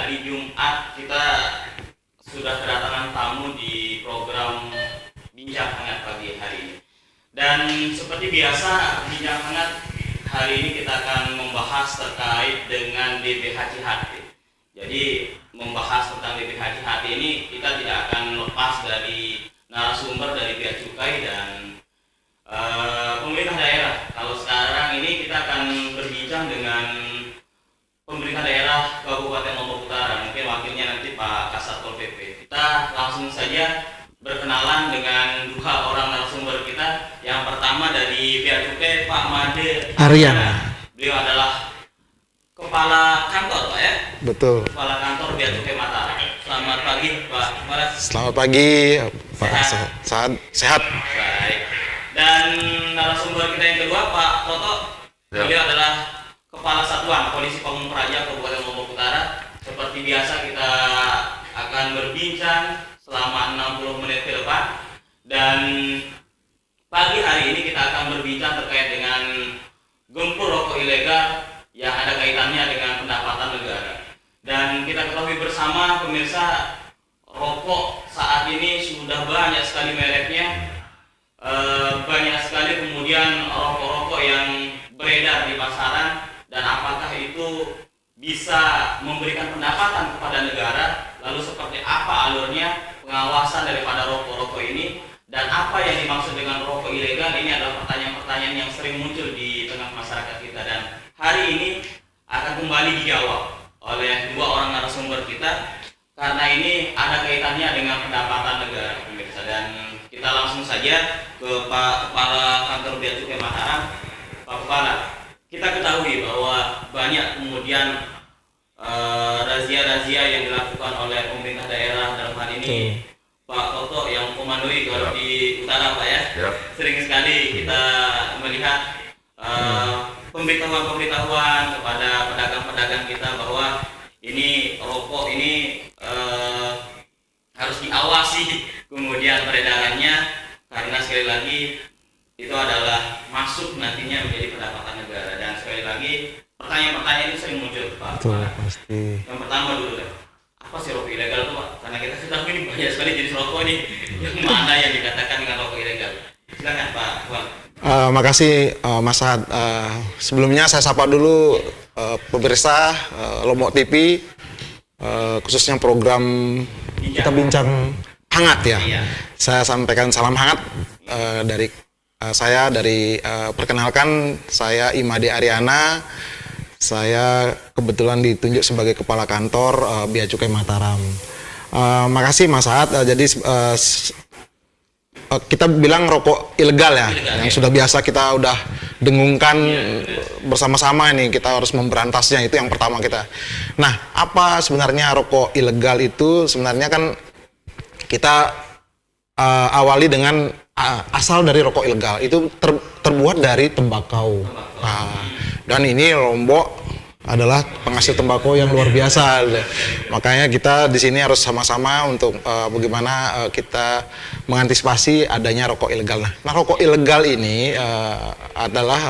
hari Jumat kita sudah kedatangan tamu di program Bincang Hangat pagi hari ini. Dan seperti biasa, Bincang Hangat hari ini kita akan membahas terkait dengan DPHCHT. Jadi membahas tentang DPHCHT ini kita tidak akan lepas dari narasumber dari Bea Cukai dan pemerintah daerah. Kalau sekarang ini kita akan berbincang dengan pemerintah daerah Kabupaten Lombok Utara, mungkin wakilnya nanti Pak Kasatpol PP. Kita langsung saja berkenalan dengan dua orang narasumber kita. Yang pertama dari Bea Cukai, Pak Made Aryana. Beliau adalah Kepala Kantor, Pak ya? Betul. Kepala Kantor Bea Cukai Mataram. Selamat pagi, Pak. Selamat pagi, Pak. Sehat. Baik. Dan narasumber kita yang kedua, Pak Toto. Beliau adalah Kepala Satuan Polisi Pamung Praja Kabupaten Lombok Utara. Seperti biasa kita akan berbincang selama 60 menit ke depan. Dan pagi hari ini kita akan berbincang terkait dengan gempur rokok ilegal yang ada kaitannya dengan pendapatan negara. Dan kita ketahui bersama pemirsa, rokok saat ini sudah banyak sekali mereknya, banyak sekali kemudian rokok-rokok yang beredar di pasaran. Dan apakah itu bisa memberikan pendapatan kepada negara? Lalu seperti apa alurnya pengawasan daripada rokok-rokok ini? Dan apa yang dimaksud dengan rokok ilegal? Ini adalah pertanyaan-pertanyaan yang sering muncul di tengah masyarakat kita. Dan hari ini akan kembali dijawab oleh dua orang narasumber kita, karena ini ada kaitannya dengan pendapatan negara, pemirsa. Dan kita langsung saja ke Pak Kepala Kantor Bea Cukai Mataram. Pak Kepala, kita ketahui bahwa banyak kemudian razia-razia yang dilakukan oleh pemerintah daerah, dalam hal ini Pak Toto yang komandoi kalau di utara, Pak ya. Sering sekali kita melihat pemberitahuan-pemberitahuan kepada pedagang-pedagang kita bahwa ini rokok ini harus diawasi kemudian peredarannya, karena sekali lagi itu adalah masuk nantinya menjadi pendapatan negara. Dan sekali lagi pertanyaan-pertanyaan ini sering muncul, Pak. Betul, pasti. Yang pertama dulu deh, apa sih rokok ilegal itu, Pak? Karena kita sudah ini banyak sekali jenis rokok ini. Yang mana yang dikatakan dengan rokok ilegal? Silakan, Pak. Makasih, Mas Saad. Sebelumnya saya sapa dulu pemirsa Lombok TV, khususnya program kita bincang hangat ya. Iya. Saya sampaikan salam hangat dari saya perkenalkan, saya Imade Aryana. Saya kebetulan ditunjuk sebagai Kepala Kantor Bea Cukai Mataram. Makasih Mas Saad. Jadi kita bilang rokok ilegal ya, yang sudah biasa kita udah dengungkan bersama-sama ini, kita harus memberantasnya, itu yang pertama kita. Nah, apa sebenarnya rokok ilegal itu? Sebenarnya kan kita awali dengan asal dari rokok ilegal itu terbuat dari tembakau. Nah, dan ini Lombok adalah penghasil tembakau yang luar biasa. Makanya kita di sini harus sama-sama untuk bagaimana kita mengantisipasi adanya rokok ilegal. Nah, rokok ilegal ini adalah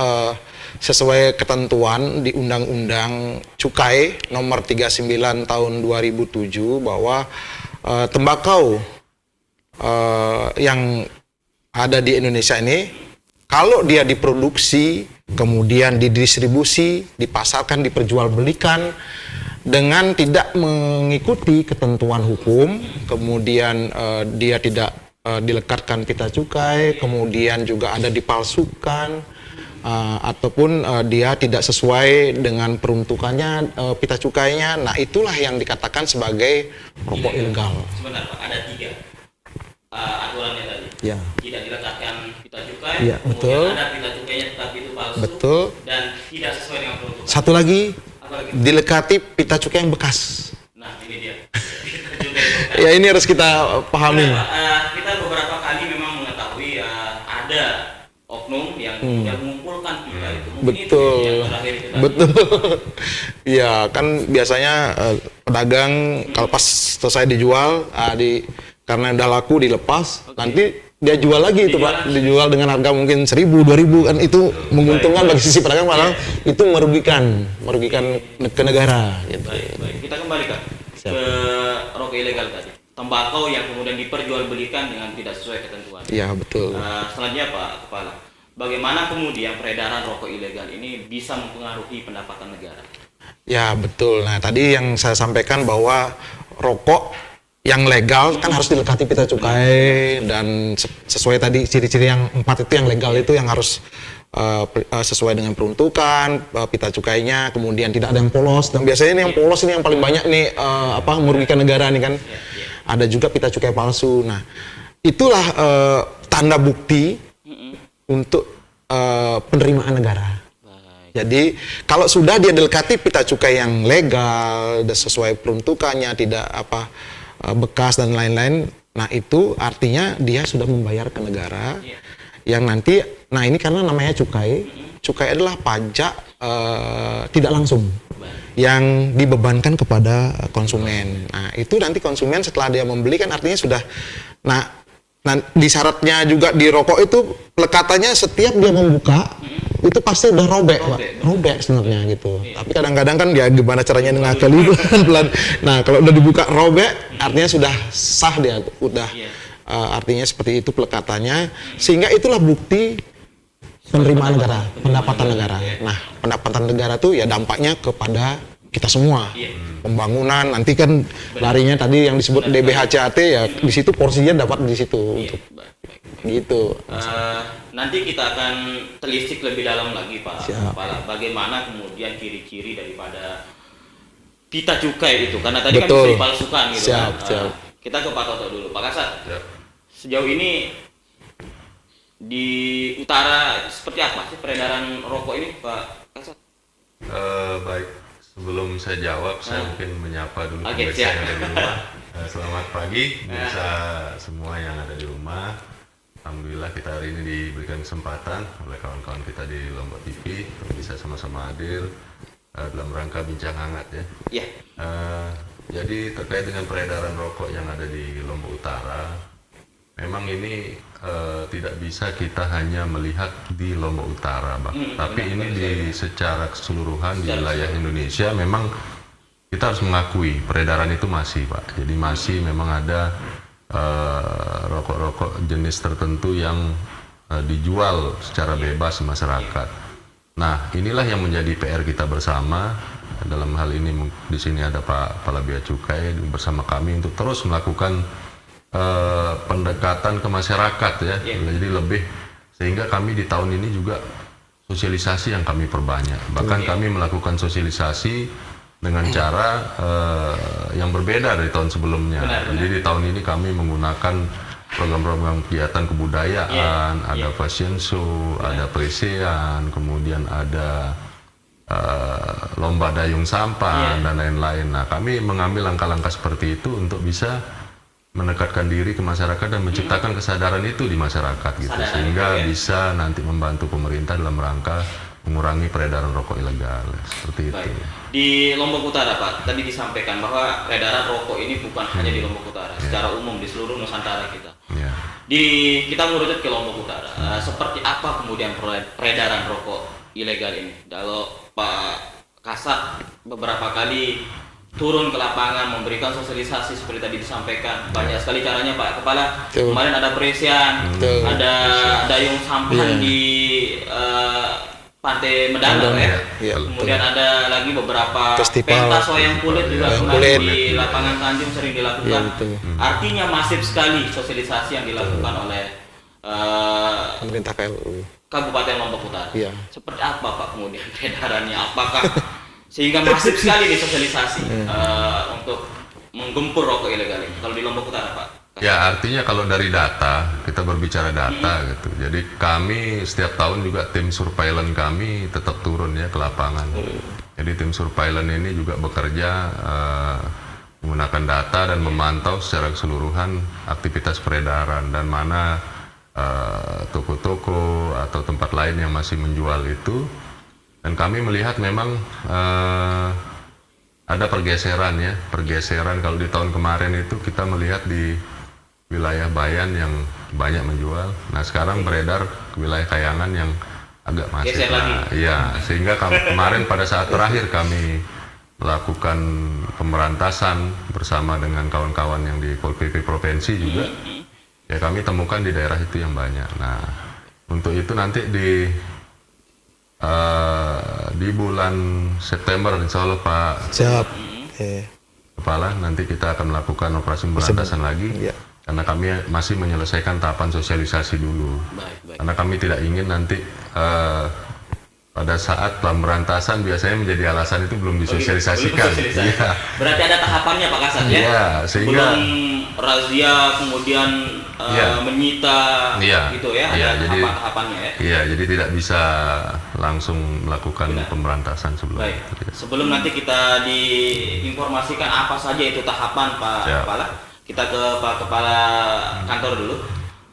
sesuai ketentuan di Undang-Undang Cukai Nomor 39 Tahun 2007 bahwa tembakau yang ada di Indonesia ini, kalau dia diproduksi, kemudian didistribusi, dipasarkan, diperjualbelikan dengan tidak mengikuti ketentuan hukum, kemudian dia tidak dilekatkan pita cukai, kemudian juga ada dipalsukan, ataupun dia tidak sesuai dengan peruntukannya, pita cukainya, nah itulah yang dikatakan sebagai rokok ilegal. Sebentar, Pak, ada 3 aturannya tadi. Ya. Tidak dilekatkan pita cukai, Ya, kemudian betul. ada pita cukainya tetapi itu palsu, Betul. dan tidak sesuai dengan peruntukan. Satu lagi, Apa lagi? dilekati pita cukai yang bekas. Nah, ini dia. Pita cukai bekas. Ya, ini harus kita pahami. Kita beberapa kali memang mengetahui ada oknum yang kemudian mengumpulkan pita itu. Mungkin Betul. itu yang terakhir kita. Betul. Ya, kan biasanya pedagang kalau pas selesai dijual, karena udah laku dilepas, nanti dia jual lagi itu Pak, dijual dengan harga mungkin 1.000, 2.000, kan itu menguntungkan bagi sisi pedagang, malah itu merugikan ke negara. Gitu. Baik. Kita kembali ke Siap. ke rokok ilegal tadi. Tembakau yang kemudian diperjualbelikan dengan tidak sesuai ketentuan. Iya, betul. Selanjutnya Pak Kepala, bagaimana kemudian peredaran rokok ilegal ini bisa mempengaruhi pendapatan negara? Ya, betul. Nah, tadi yang saya sampaikan bahwa rokok yang legal kan harus dilekati pita cukai dan sesuai tadi ciri-ciri yang 4 itu yang legal itu yang harus sesuai dengan peruntukan, pita cukainya, kemudian tidak ada yang polos. Dan biasanya ini yang polos ini yang paling banyak nih merugikan negara nih kan. Ada juga pita cukai palsu. Nah, itulah tanda bukti untuk penerimaan negara. Jadi kalau sudah dia dekati pita cukai yang legal, sesuai peruntukannya, tidak bekas dan lain-lain, nah itu artinya dia sudah membayar ke negara. Yang nanti, nah ini karena namanya cukai adalah pajak tidak langsung yang dibebankan kepada konsumen. Nah itu nanti konsumen setelah dia membeli kan artinya sudah, nah di syaratnya juga di rokok itu pelekatannya setiap dia membuka itu pasti udah robek sebenarnya gitu. Tapi kadang-kadang kan ya gimana caranya ngakali pelan-pelan. Nah kalau udah dibuka robek artinya sudah sah dia, udah artinya seperti itu pelekatannya, sehingga itulah bukti penerimaan negara, pendapatan negara. Nah pendapatan negara tuh ya dampaknya kepada kita semua. Pembangunan nanti kan larinya tadi yang disebut DBHCAT ya di situ porsinya dapat di situ untuk gitu. Nanti kita akan telisik lebih dalam lagi Pak Kepala, bagaimana kemudian ciri-ciri daripada pita cukai itu, karena tadi kan bisa dipalsukan gitu. Siap. Kita ke Pak Toto dulu, Pak Kasat. Sejauh ini di utara seperti apa sih peredaran rokok ini Pak Kasat? Baik, sebelum saya jawab saya mungkin menyapa dulu pemirsa yang ada di rumah. Selamat pagi pemirsa semua yang ada di rumah. Alhamdulillah kita hari ini diberikan kesempatan oleh kawan-kawan kita di Lombok TV untuk bisa sama-sama hadir dalam rangka bincang hangat ya. Jadi terkait dengan peredaran rokok yang ada di Lombok Utara, memang ini tidak bisa kita hanya melihat di Lombok Utara, Bang. Tapi ini secara keseluruhan di wilayah Indonesia memang kita harus mengakui peredaran itu masih, Pak. Jadi masih memang ada rokok-rokok jenis tertentu yang dijual secara bebas di masyarakat. Nah, inilah yang menjadi PR kita bersama. Dalam hal ini di sini ada Pak Kepala Bea Cukai bersama kami untuk terus melakukan pendekatan ke masyarakat ya. Jadi lebih, sehingga kami di tahun ini juga sosialisasi yang kami perbanyak. Bahkan kami melakukan sosialisasi dengan cara yang berbeda dari tahun sebelumnya. Jadi di tahun ini kami menggunakan program-program kegiatan kebudayaan, ada fashion show, ada presean, kemudian ada lomba dayung sampah dan lain-lain. Nah, kami mengambil langkah-langkah seperti itu untuk bisa mendekatkan diri ke masyarakat dan menciptakan kesadaran itu di masyarakat gitu, sehingga bisa nanti membantu pemerintah dalam rangka mengurangi peredaran rokok ilegal seperti itu. Di Lombok Utara Pak, tadi disampaikan bahwa peredaran rokok ini bukan hanya di Lombok Utara, secara umum di seluruh Nusantara kita. Kita merujuk ke Lombok Utara, seperti apa kemudian peredaran rokok ilegal ini? Kalau Pak Kasat beberapa kali turun ke lapangan memberikan sosialisasi seperti tadi disampaikan, banyak sekali caranya Pak Kepala. Kemarin ada presean, ada dayung sampah di Pantai Medana kemudian ada lagi beberapa pentas wayang kulit juga di lapangan Tanjung sering dilakukan. Artinya masif sekali sosialisasi yang dilakukan oleh pemerintah Kabupaten Lombok Utara. Seperti apa Pak kemudian peredarannya? Apakah sehingga masif sekali disosialisasi untuk menggempur rokok ilegal ini kalau di Lombok Utara Pak? Ya, artinya kalau dari data, kita berbicara data gitu. Jadi kami setiap tahun juga tim surveillance kami tetap turun ya ke lapangan. Jadi tim surveillance ini juga bekerja menggunakan data dan memantau secara keseluruhan aktivitas peredaran dan mana toko-toko atau tempat lain yang masih menjual itu. Dan kami melihat memang ada pergeseran kalau di tahun kemarin itu kita melihat di wilayah Bayan yang banyak menjual. Nah, sekarang beredar ke wilayah Kayangan yang agak masif. Sehingga kemarin pada saat terakhir kami melakukan pemberantasan bersama dengan kawan-kawan yang di Pol PP Provinsi juga, ya kami temukan di daerah itu yang banyak. Nah, untuk itu nanti di bulan September insya Allah Pak Siap. Kepala, nanti kita akan melakukan operasi pemberantasan lagi, karena kami masih menyelesaikan tahapan sosialisasi dulu. Karena kami tidak ingin nanti pada saat pemberantasan biasanya menjadi alasan itu belum disosialisasikan. Iya. Berarti ada tahapannya Pak Kasat ya? Iya, sehingga sebelum razia kemudian menyita gitu ya, ada tahapan-tahapannya ya? Iya, jadi tidak bisa langsung melakukan pemberantasan sebelum Baik. itu. Sebelum nanti kita diinformasikan apa saja itu tahapan Pak Kepala, kita ke Pak Kepala Kantor dulu.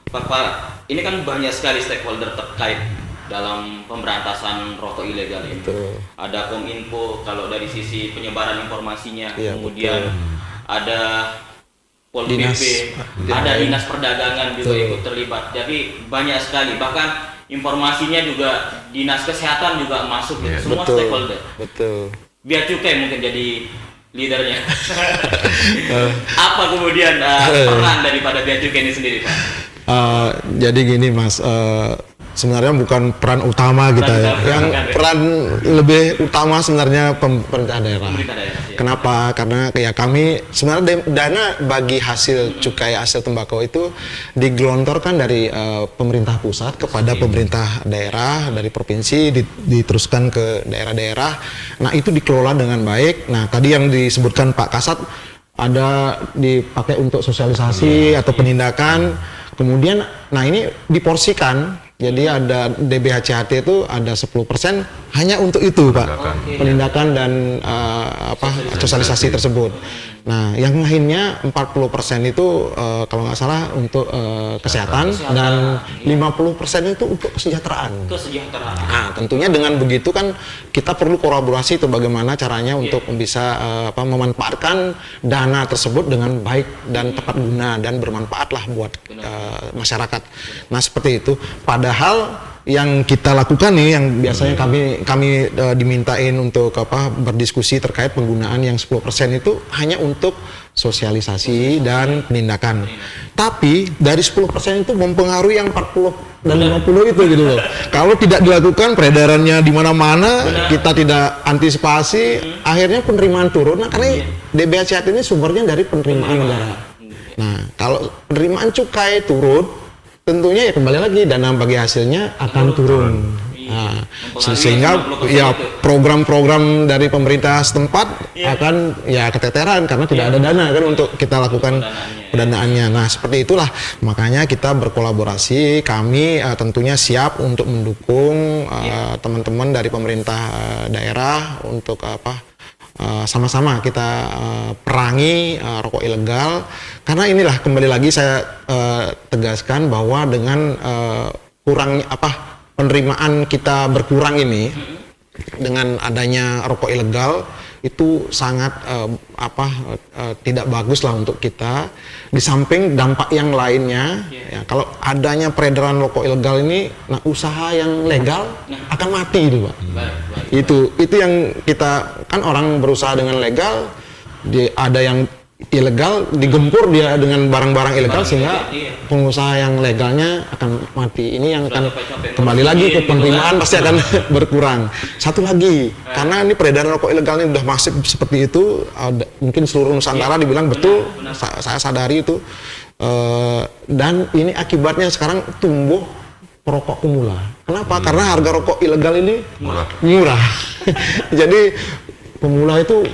Pak Kepala, ini kan banyak sekali stakeholder terkait dalam pemberantasan rokok ilegal ini. Ada Kominfo kalau dari sisi penyebaran informasinya, kemudian ada Pol PP, ada Dinas Perdagangan juga ikut terlibat. Jadi banyak sekali, bahkan informasinya juga Dinas Kesehatan juga masuk gitu. Semua stakeholder. Betul. Bea Cukai mungkin jadi leadernya. Apa kemudian peran daripada Bea Cukai ini sendiri, Pak? Jadi gini Mas, sebenarnya bukan peran utama kita ya. Yang peran lebih utama sebenarnya pemerintah daerah. Kenapa? Karena ya kami sebenarnya dana bagi hasil cukai hasil tembakau itu digelontorkan dari pemerintah pusat kepada pemerintah daerah, dari provinsi diteruskan ke daerah-daerah. Nah, itu dikelola dengan baik. Nah, tadi yang disebutkan Pak Kasat ada dipakai untuk sosialisasi atau penindakan. Kemudian, nah ini diporsikan, jadi ada DBHCHT itu ada 10% hanya untuk itu Pak, penindakan dan sosialisasi tersebut. Nah yang lainnya 40% itu kalau nggak salah untuk kesehatan dan 50% itu untuk kesejahteraan. Nah tentunya dengan begitu kan kita perlu kolaborasi itu bagaimana caranya untuk bisa memanfaatkan dana tersebut dengan baik dan tepat guna dan bermanfaat lah buat masyarakat. Nah seperti itu. Padahal yang kita lakukan nih, yang biasanya kami dimintain untuk berdiskusi terkait penggunaan yang 10% itu hanya untuk sosialisasi dan penindakan. Tapi dari 10% itu mempengaruhi yang 40 dan 50 itu gitu loh. Kalau tidak dilakukan peredarannya di mana-mana, kita tidak antisipasi, akhirnya penerimaan turun. Nah, karena DBHCHT ini sumbernya dari penerimaan negara. Nah, kalau penerimaan cukai turun, tentunya ya kembali lagi dana bagi hasilnya akan turun. Nah, sehingga ya program-program dari pemerintah setempat akan ya keteteran karena tidak ada dana kan untuk kita lakukan pendanaannya. Nah seperti itulah makanya kita berkolaborasi. Kami tentunya siap untuk mendukung teman-teman dari pemerintah daerah untuk sama-sama kita perangi rokok ilegal, karena inilah kembali lagi saya tegaskan bahwa dengan kurangnya penerimaan kita berkurang ini dengan adanya rokok ilegal itu sangat tidak bagus lah untuk kita. Di samping dampak yang lainnya, ya, kalau adanya peredaran rokok ilegal ini, nah usaha yang legal akan mati itu Pak. Itu yang kita kan orang berusaha dengan legal, ada yang ilegal digempur dia dengan barang-barang ilegal sehingga pengusaha yang legalnya akan mati. Ini yang akan kembali lagi ke penerimaan pasti akan berkurang. Satu lagi, karena ini peredaran rokok ilegal ini udah masif seperti itu, mungkin seluruh Nusantara dibilang betul, saya sadari itu, dan ini akibatnya sekarang tumbuh perokok pemula. Kenapa? Karena harga rokok ilegal ini murah. Jadi pemula itu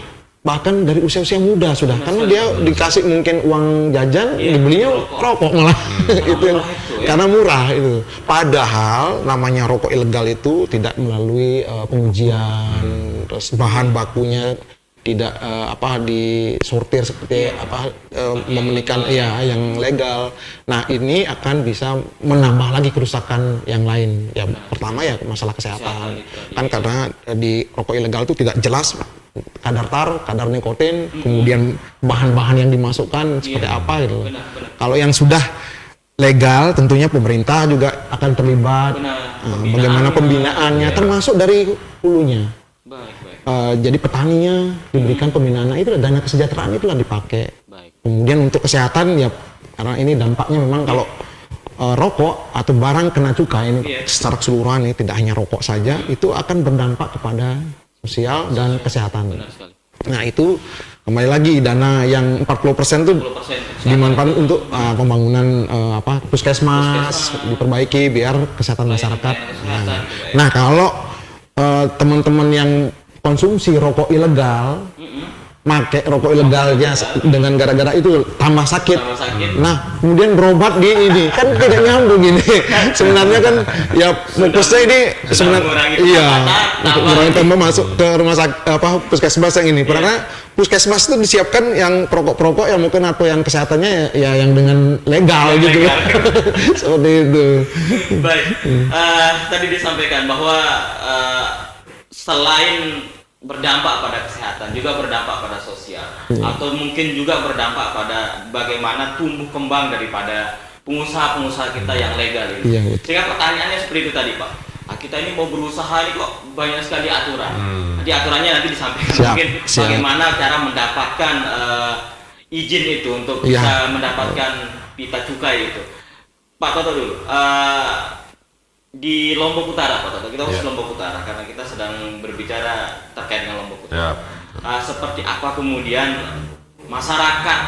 bahkan dari usia-usia muda sudah, karena dia dikasih mungkin uang jajan, dibelinya rokok malah. Itu yang karena murah itu. Padahal namanya rokok ilegal itu tidak melalui pengujian, terus bahan bakunya tidak disortir seperti memenikan yang legal. Nah ini akan bisa menambah lagi kerusakan yang lain. Ya pertama ya masalah kesehatan kan, karena di rokok ilegal itu tidak jelas kadar nikotin, kemudian bahan-bahan yang dimasukkan seperti apa gitu. Kalau yang sudah legal tentunya pemerintah juga akan terlibat. Bagaimana pembinaannya termasuk dari hulunya. jadi petaninya diberikan pembinaan, itu dana kesejahteraan itulah dipakai. Baik. Kemudian untuk kesehatan ya, karena ini dampaknya memang kalau rokok atau barang kena cukai ini secara keseluruhan, ini tidak hanya rokok saja, itu akan berdampak kepada sosial dan kesehatan. Benar sekali. Nah itu kembali lagi dana yang 40% itu 40% dimanfaatkan untuk pembangunan puskesmas diperbaiki biar kesehatan masyarakat. Nah kalau teman-teman yang konsumsi rokok ilegal, make rokok ilegalnya dengan gara-gara itu tambah sakit. Nah, kemudian berobat di ini kan tidak nyambung gini. Sebenarnya kan ya fokusnya ini sebenarnya untuk mengurangi tambah masuk ke rumah sakit puskesmas yang ini. Karena puskesmas itu disiapkan yang perokok-perokok yang mungkin atau yang kesehatannya ya yang dengan legal gitu. Seperti itu. Baik. Tadi disampaikan bahwa selain berdampak pada kesehatan, juga berdampak pada sosial, atau mungkin juga berdampak pada bagaimana tumbuh kembang daripada pengusaha-pengusaha kita yang legal ini. Sehingga pertanyaannya seperti itu tadi, Pak. Kita ini mau berusaha ini kok banyak sekali aturan. Nanti aturannya nanti disampaikan mungkin bagaimana cara mendapatkan izin itu untuk bisa mendapatkan pita cukai itu. Pak Toto dulu. Di Lombok Utara, Pak Toto, kita harus Lombok Utara karena kita sedang berbicara terkait dengan Lombok Utara. Seperti apa kemudian masyarakat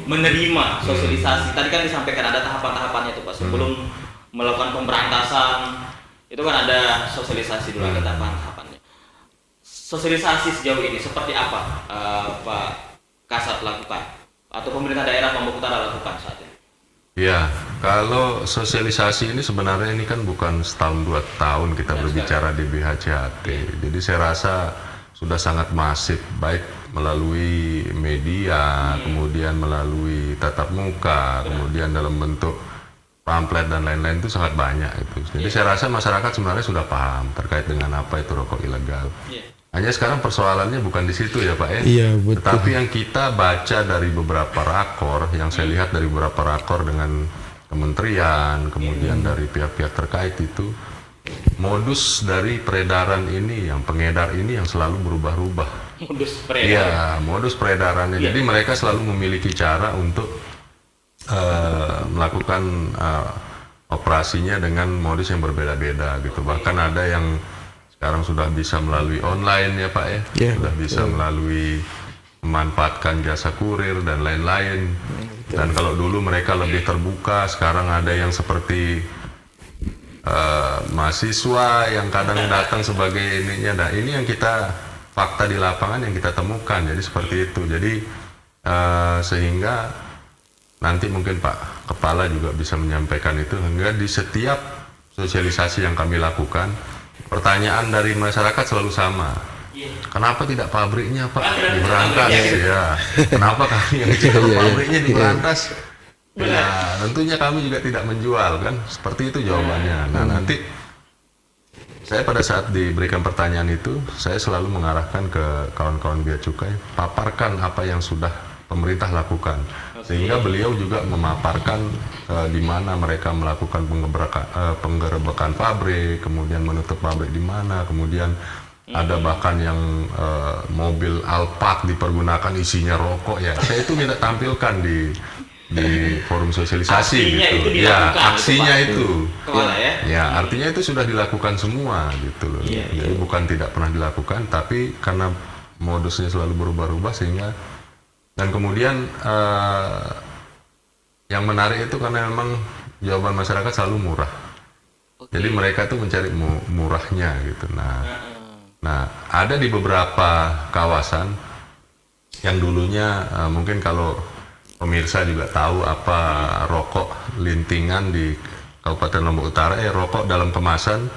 menerima sosialisasi? Tadi kan disampaikan ada tahapan-tahapannya tuh Pak. Sebelum melakukan pemberantasan itu kan ada sosialisasi dulu, ada tahapan-tahapannya. Sosialisasi sejauh ini seperti apa Pak Kasat lakukan atau pemerintah daerah Lombok Utara lakukan saat ini? Ya, kalau sosialisasi ini sebenarnya ini kan bukan setahun 2 tahun kita berbicara di BHCHT. Jadi saya rasa sudah sangat masif, baik melalui media, kemudian melalui tatap muka, kemudian dalam bentuk pamflet dan lain-lain itu sangat banyak itu. Jadi saya rasa masyarakat sebenarnya sudah paham terkait dengan apa itu rokok ilegal. Hanya sekarang persoalannya bukan di situ ya Pak ya. Iya, betul. Tetapi yang kita baca dari beberapa rakor, yang saya lihat dari beberapa rakor dengan kementerian, kemudian dari pihak-pihak terkait itu, modus dari peredaran ini, yang pengedar ini yang selalu berubah-ubah. Modus peredaran. Iya, modus peredarannya. Jadi mereka selalu memiliki cara untuk melakukan operasinya dengan modus yang berbeda-beda gitu. Bahkan ada yang sekarang sudah bisa melalui online ya Pak ya, sudah bisa melalui memanfaatkan jasa kurir dan lain-lain. Dan kalau dulu mereka lebih terbuka, sekarang ada yang seperti mahasiswa yang kadang datang sebagai ininya. Nah ini yang kita fakta di lapangan yang kita temukan, jadi seperti itu. Jadi sehingga nanti mungkin Pak Kepala juga bisa menyampaikan itu, hingga di setiap sosialisasi yang kami lakukan, pertanyaan dari masyarakat selalu sama. Kenapa tidak pabriknya Pak diberantas? Ya. Kenapa kami yang jual pabriknya diberantas? Ya, tentunya kami juga tidak menjual kan. Seperti itu jawabannya. Nah, nanti saya pada saat diberikan pertanyaan itu, saya selalu mengarahkan ke kawan-kawan Bea Cukai, paparkan apa yang sudah pemerintah lakukan. Sehingga beliau juga memaparkan di mana mereka melakukan penggerebekan pabrik, kemudian menutup pabrik di mana, kemudian ada bahkan yang mobil Alphard dipergunakan isinya rokok ya. Saya itu minta tampilkan di forum sosialisasi aksinya gitu. Itu ya, aksinya itu. Ya? Ya, artinya itu sudah dilakukan semua gitu loh. Jadi bukan tidak pernah dilakukan, tapi karena modusnya selalu berubah-ubah sehingga. Dan kemudian yang menarik itu karena memang jawaban masyarakat selalu murah. Jadi mereka tuh mencari murahnya gitu. Nah ada di beberapa kawasan yang dulunya mungkin kalau pemirsa juga tahu apa rokok lintingan di Kabupaten Lombok Utara, rokok dalam kemasan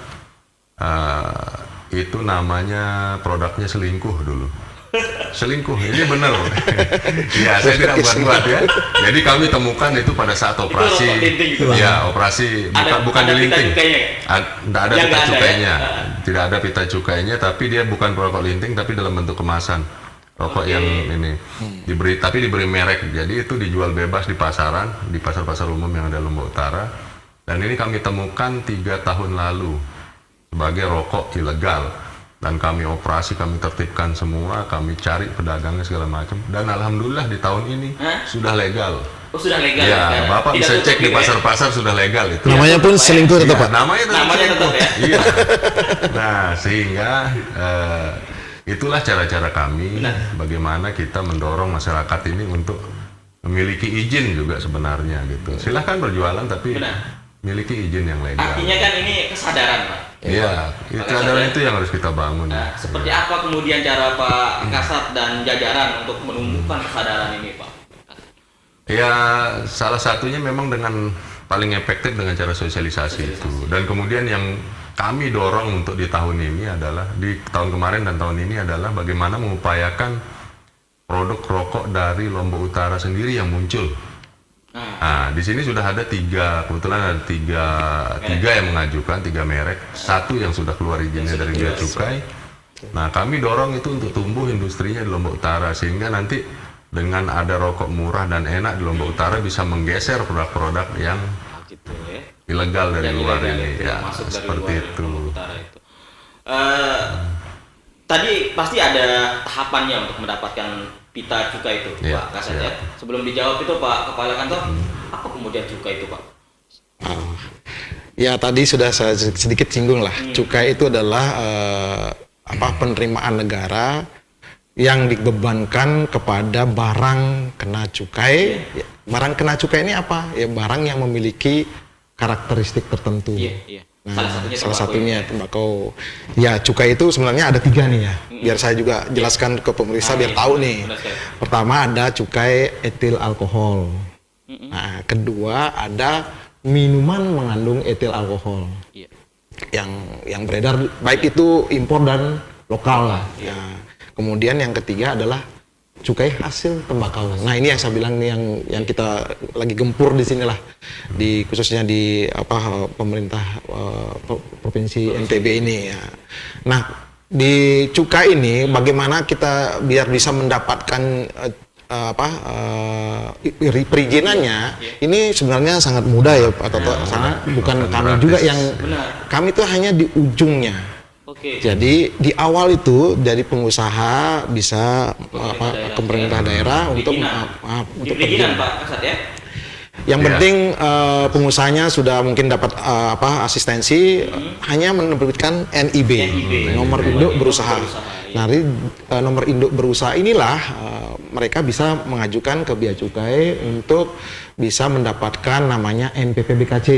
itu namanya produknya selingkuh dulu. Selingkuh, ini benar. Ya, saya tidak buat-buat ya. Jadi kami temukan itu pada saat operasi. Ya, operasi bukan di linting. Tidak ada pita cukainya. Tidak ada pita cukainya, tapi dia bukan rokok linting, tapi dalam bentuk kemasan. Rokok yang ini diberi merek. Jadi itu dijual bebas di pasaran, di pasar-pasar umum yang ada Lombok Utara. Dan ini kami temukan 3 tahun lalu sebagai rokok ilegal. dan kami operasi, kami tertibkan semua, kami cari pedagangnya segala macam, dan alhamdulillah di tahun ini sudah legal. Oh, sudah legal Ya, sekarang? Bapak Tidak bisa tutup cek di gitu ya? pasar-pasar sudah legal itu. Namanya pun selingkuh tetap, Iya, Pak. namanya Tetap ya. Iya. Nah, sehingga itulah cara-cara kami bagaimana kita mendorong masyarakat ini untuk memiliki izin juga sebenarnya gitu. Silahkan berjualan tapi miliki izin yang legal. Artinya kan ini kesadaran, Pak. Iya, kesadaran itu yang harus kita bangun. Nah, seperti apa kemudian cara Pak Kasat dan jajaran untuk menumbuhkan kesadaran ini, Pak? Ya, salah satunya memang dengan paling efektif dengan cara sosialisasi itu. Dan kemudian yang kami dorong untuk di tahun ini adalah, di tahun kemarin dan tahun ini adalah bagaimana mengupayakan produk rokok dari Lombok Utara sendiri yang muncul. Nah, di sini sudah ada kebetulan ada tiga yang mengajukan, 3 merek, 1 yang sudah keluar izinnya dari Bea Cukai. Nah, kami dorong itu untuk tumbuh industrinya di Lombok Utara, sehingga nanti dengan ada rokok murah dan enak di Lombok Utara bisa menggeser produk-produk yang ilegal dari luar ini, ya, seperti itu. Tadi pasti ada tahapannya untuk mendapatkan pita cukai itu, Ya, Pak Kasat ya. Sebelum dijawab itu Pak Kepala Kantor, apa kemudian cukai itu, Pak? Ya, tadi sudah saya sedikit singgung lah. Cukai itu adalah penerimaan negara yang dibebankan kepada barang kena cukai. Ya, barang kena cukai ini apa? Ya, barang yang memiliki karakteristik tertentu. Nah, salah satunya tembakau. Ya, cukai itu sebenarnya ada 3 nih ya. Biar saya juga jelaskan ke pemirsa biar tahu nih. Pertama ada cukai etil alkohol. Nah, kedua ada minuman mengandung etil alkohol. Yang beredar baik itu impor dan lokal. Ya. Kemudian yang ketiga adalah cukai hasil tembakau. Nah, ini yang saya bilang nih yang kita lagi gempur di sinilah, khususnya di pemerintah provinsi NTB ini ya. Nah, di cukai ini bagaimana kita biar bisa mendapatkan perizinannya, ini sebenarnya sangat mudah ya Pak Toto. Sangat bukan kami juga yang kami itu hanya di ujungnya. Jadi di awal itu dari pengusaha bisa ke pemerintah daerah untuk perizinan Pak Kasat ya. Yang penting pengusahanya sudah mungkin dapat asistensi, hanya menerbitkan NIB, nomor induk berusaha. Nah, dari nomor induk berusaha inilah mereka bisa mengajukan ke Bea Cukai untuk bisa mendapatkan namanya NPPBKC.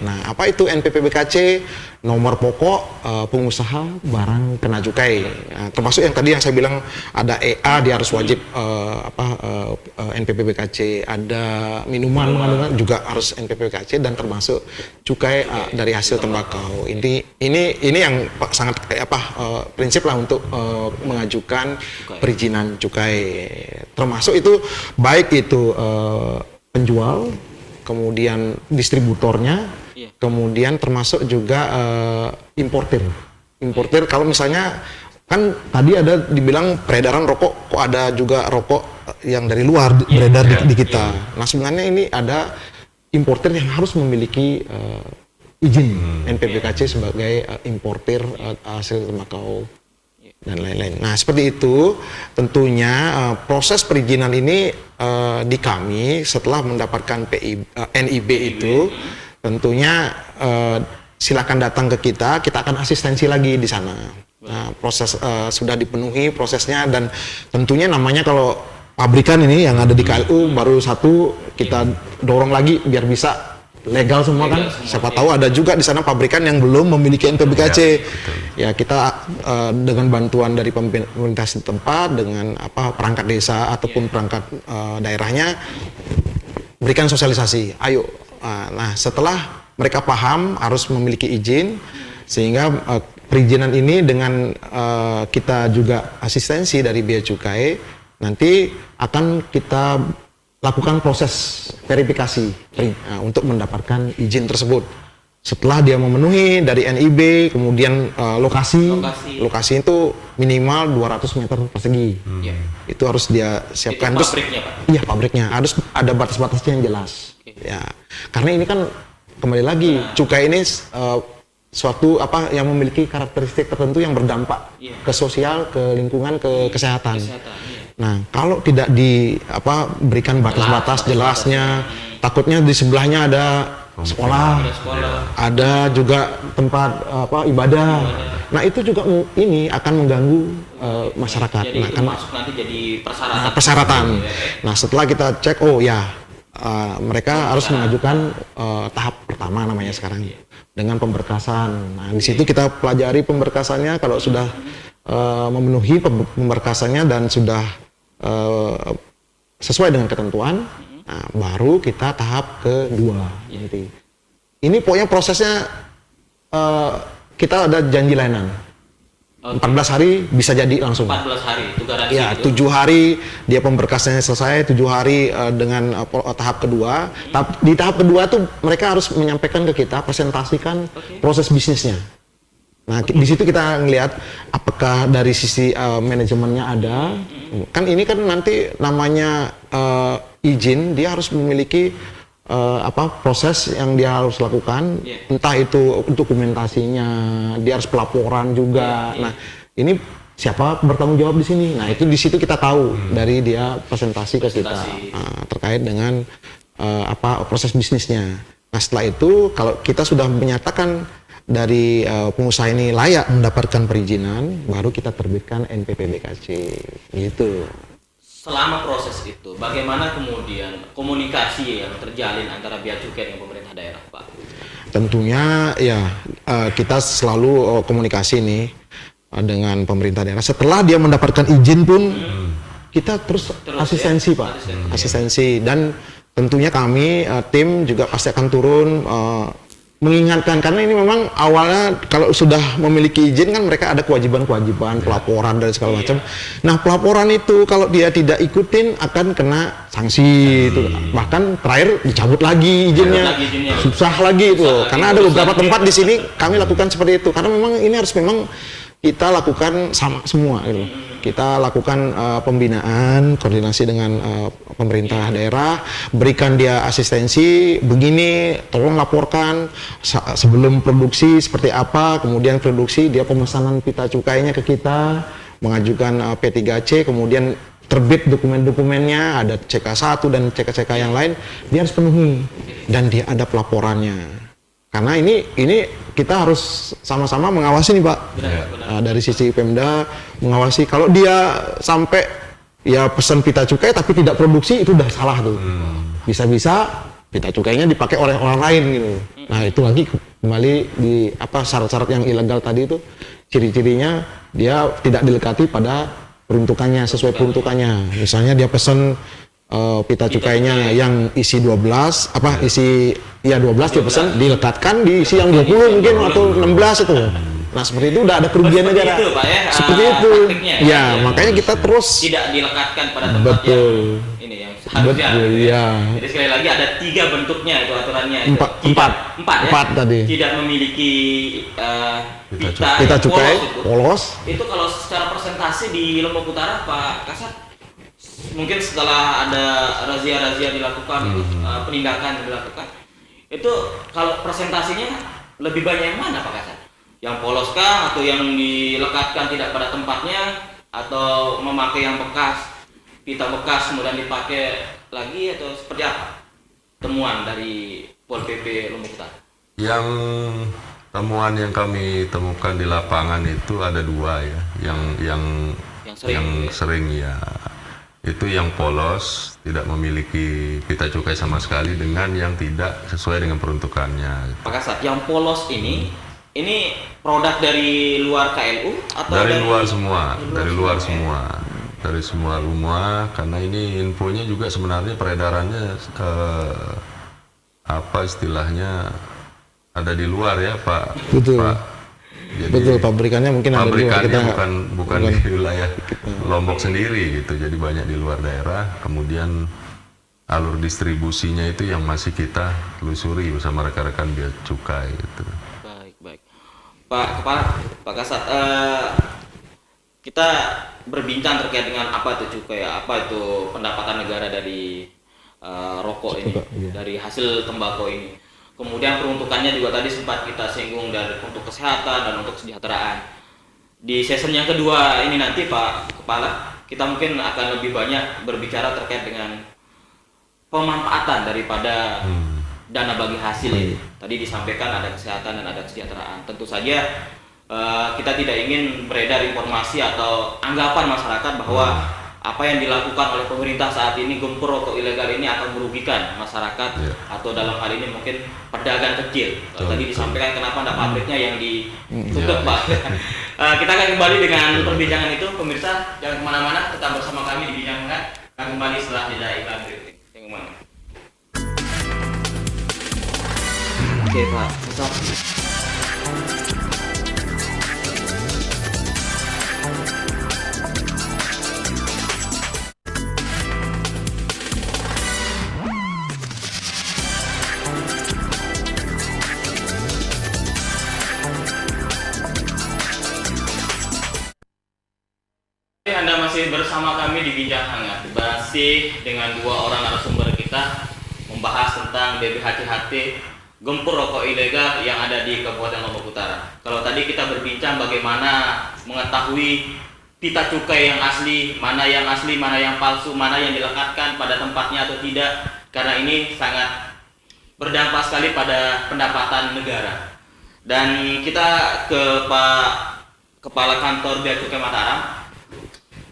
Nah, apa itu NPPBKC? Nomor pokok pengusaha barang kena cukai. Nah, termasuk yang tadi yang saya bilang ada EA, dia harus wajib NPPBKC. Ada minuman mengandung juga harus NPPBKC, dan termasuk cukai dari hasil tembakau. Ini yang sangat prinsip lah untuk mengajukan perizinan cukai. Termasuk itu baik itu penjual, kemudian distributornya, kemudian termasuk juga importir. Importir kalau misalnya kan tadi ada dibilang peredaran rokok, kok ada juga rokok yang dari luar beredar di kita. Nah, sebenarnya ini ada importir yang harus memiliki izin NPPBKC sebagai importir hasil tembakau dan lain-lain. Nah, seperti itu tentunya proses perizinan ini di kami setelah mendapatkan NIB itu tentunya silakan datang ke kita akan asistensi lagi di sana. Nah, proses sudah dipenuhi prosesnya, dan tentunya namanya kalau pabrikan ini yang ada di KLU baru 1 kita dorong lagi biar bisa legal semua kan. Siapa tahu ada juga di sana pabrikan yang belum memiliki NPBKC. Ya, kita dengan bantuan dari pemerintah setempat dengan perangkat desa ataupun perangkat daerahnya berikan sosialisasi. Ayo. Nah, setelah mereka paham harus memiliki izin, sehingga perizinan ini dengan kita juga asistensi dari Bea Cukai nanti akan kita lakukan proses verifikasi untuk mendapatkan izin tersebut. Setelah dia memenuhi dari NIB, kemudian lokasi itu minimal 200 meter persegi. Itu harus dia siapkan. Itu pabriknya, Pak? Iya, pabriknya. Harus ada batas-batasnya yang jelas. Ya, karena ini kan kembali lagi cukai ini suatu apa yang memiliki karakteristik tertentu yang berdampak ke sosial, ke lingkungan, ke kesehatan. Nah, kalau tidak berikan batas-batas jelasnya, takutnya di sebelahnya ada sekolah, ada juga tempat ibadah. Nah, itu juga ini akan mengganggu masyarakat. Jadi nah, masuk nanti jadi persyaratan. Persyaratan. Nah, setelah kita cek, mereka harus mengajukan tahap pertama namanya sekarang dengan pemberkasan. Nah, di situ kita pelajari pemberkasannya. Kalau sudah memenuhi pemberkasannya dan sudah sesuai dengan ketentuan, nah, baru kita tahap kedua. Ini pokoknya prosesnya kita ada janji layanan. 14 hari bisa jadi langsung. 14 hari itu garansi. Ya, 7 hari dia pemberkasannya selesai, 7 hari dengan tahap kedua. Di tahap kedua tuh mereka harus menyampaikan ke kita, presentasikan proses bisnisnya. Nah, di situ kita ngelihat apakah dari sisi manajemennya ada. Kan ini kan nanti namanya izin, dia harus memiliki proses yang dia harus lakukan, entah itu dokumentasinya, dia harus pelaporan juga. Nah, ini siapa bertanggung jawab di sini? Nah, itu di situ kita tahu dari dia presentasi ke kita terkait dengan proses bisnisnya. Nah, setelah itu kalau kita sudah menyatakan dari pengusaha ini layak mendapatkan perizinan, baru kita terbitkan NPPBKC gitu. Selama proses itu, bagaimana kemudian komunikasi yang terjalin antara bea cukai dengan pemerintah daerah, Pak? Tentunya ya kita selalu komunikasi nih dengan pemerintah daerah. Setelah dia mendapatkan izin pun kita terus asistensi, Pak. Asistensi, dan tentunya kami tim juga pasti akan turun mengingatkan, karena ini memang awalnya kalau sudah memiliki izin kan mereka ada kewajiban-kewajiban pelaporan dan segala macam. Nah, pelaporan itu kalau dia tidak ikutin akan kena sanksi itu. Bahkan terakhir dicabut lagi izinnya. Susah lagi itu. Karena ada beberapa tempat di sini kami lakukan seperti itu. Karena memang ini harus memang kita lakukan sama semua gitu. Kita lakukan pembinaan, koordinasi dengan pemerintah daerah, berikan dia asistensi, begini, tolong laporkan sebelum produksi seperti apa, kemudian produksi dia pemesanan pita cukainya ke kita, mengajukan P3C, kemudian terbit dokumen-dokumennya, ada CK1 dan CK-CK yang lain, dia harus penuhi dan dia ada pelaporannya. Karena ini kita harus sama-sama mengawasi nih, Pak. Dari sisi Pemda mengawasi, kalau dia sampai ya pesan pita cukai tapi tidak produksi, itu udah salah tuh. Bisa-bisa pita cukainya dipakai oleh orang lain gitu. Nah, itu lagi kembali di syarat-syarat yang ilegal tadi itu, ciri-cirinya dia tidak dilekati pada peruntukannya, sesuai peruntukannya. Misalnya dia pesan pita cukainya yang isi 12 dia pesan dilekatkan di isi yang 20 mungkin atau 16 itu. Nah, seperti itu udah ada kerugian negara. Seperti itu. Ya, makanya kita terus tidak dilekatkan pada tempat yang ini yang seharusnya. Jadi sekali lagi ada 3 bentuknya itu aturannya. Empat tadi. Tidak memiliki pita cukai polos. Itu kalau secara persentase di Lombok Utara, Pak Kasat, mungkin setelah ada razia-razia dilakukan, penindakan dilakukan, itu kalau presentasinya lebih banyak yang mana, Pak Kasat? Yang polos kah, atau yang dilekatkan tidak pada tempatnya, atau memakai yang bekas, pita bekas kemudian dipakai lagi, atau seperti apa temuan dari Pol PP Lombok Utara? Yang temuan yang kami temukan di lapangan itu ada 2 ya, yang sering ya. Itu yang polos, tidak memiliki pita cukai sama sekali, dengan yang tidak sesuai dengan peruntukannya. Pak Kasat, yang polos ini produk dari luar KLU atau dari luar semua? Dari luar semua. Dari semua rumah, karena ini infonya juga sebenarnya peredarannya istilahnya ada di luar ya, Pak. Betul. Pak. Jadi, betul, pabrikannya mungkin ada di luar, bukan di wilayah Lombok sendiri gitu, jadi banyak di luar daerah. Kemudian alur distribusinya itu yang masih kita telusuri bersama rekan-rekan bea cukai gitu. Baik. Pak Kepala, Pak Kasat, kita berbincang terkait dengan apa itu cukai, apa itu pendapatan negara dari rokok ini, dari hasil tembakau ini. Kemudian peruntukannya juga tadi sempat kita singgung dari untuk kesehatan dan untuk kesejahteraan. Di season yang kedua ini nanti Pak Kepala, kita mungkin akan lebih banyak berbicara terkait dengan pemanfaatan daripada dana bagi hasil ini. Tadi disampaikan ada kesehatan dan ada kesejahteraan. Tentu saja kita tidak ingin beredar informasi atau anggapan masyarakat bahwa apa yang dilakukan oleh pemerintah saat ini, gempur rokok ilegal ini akan merugikan masyarakat atau dalam hal ini mungkin pedagang kecil. Tadi disampaikan kenapa ada pabriknya yang ditutup Pak. Kita akan kembali dengan perbincangan itu, pemirsa jangan kemana-mana, tetap bersama kami di Bincang Hangat. Akan kembali setelah jeda iklan berikut. Yang kemana? Oke Pak, tetap. Anda masih bersama kami di Bincang Hangat, masih dengan dua orang narasumber kita membahas tentang BBHCHT, gempur rokok ilegal yang ada di Kabupaten Lombok Utara. Kalau tadi kita berbincang bagaimana mengetahui pita cukai yang asli, mana yang palsu, mana yang dilekatkan pada tempatnya atau tidak, karena ini sangat berdampak sekali pada pendapatan negara. Dan kita ke Pak Kepala Kantor Bea Cukai Mataram.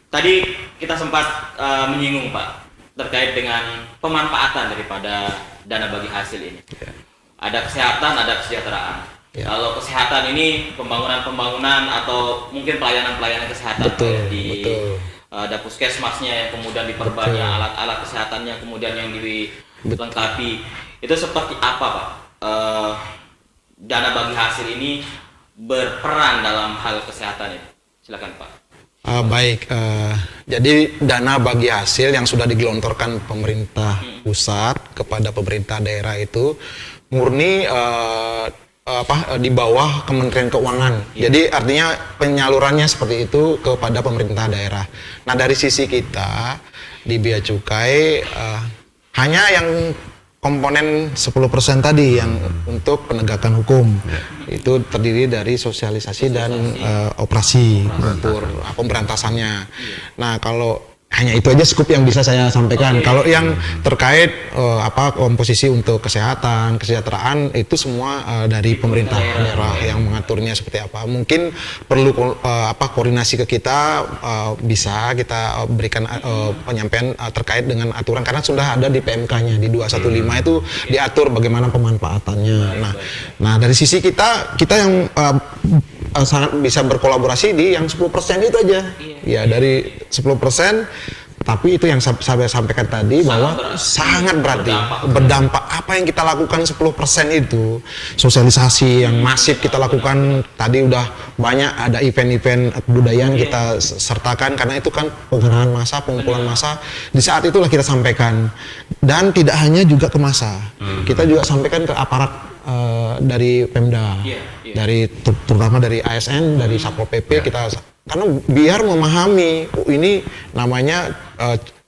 Tadi kita sempat menyinggung Pak terkait dengan pemanfaatan daripada dana bagi hasil ini. Ada kesehatan, ada kesejahteraan. Kalau kesehatan ini pembangunan atau mungkin pelayanan kesehatan ada puskesmasnya yang kemudian diperbanyak, alat-alat kesehatannya kemudian yang dilengkapi. Itu seperti apa Pak? Dana bagi hasil ini berperan dalam hal kesehatan ini. Silakan Pak. Jadi dana bagi hasil yang sudah digelontorkan pemerintah pusat kepada pemerintah daerah itu murni di bawah Kementerian Keuangan. Jadi artinya penyalurannya seperti itu kepada pemerintah daerah. Nah dari sisi kita di Bea Cukai hanya yang komponen 10% tadi yang untuk penegakan hukum itu terdiri dari sosialisasi dan operasi untuk pemberantasannya. Nah kalau hanya itu aja skup yang bisa saya sampaikan. Kalau yang terkait komposisi untuk kesehatan, kesejahteraan itu semua dari pemerintah daerah yang mengaturnya seperti apa. Mungkin perlu koordinasi ke kita, bisa kita berikan penyampaian terkait dengan aturan karena sudah ada di PMK-nya di 215 itu diatur bagaimana pemanfaatannya. Nah dari sisi kita yang sangat bisa berkolaborasi di yang 10% itu aja. Ya dari 10%, tapi itu yang saya sampaikan tadi bahwa sangat berarti berdampak. Apa yang kita lakukan 10% itu sosialisasi yang masif kita lakukan tadi, udah banyak ada event-event kebudayaan kita sertakan karena itu kan pengerahan massa, pengumpulan massa. Di saat itulah kita sampaikan, dan tidak hanya juga ke massa, kita juga sampaikan ke aparat dari Pemda, dari terutama dari ASN, dari Satpol PP kita, karena biar memahami ini namanya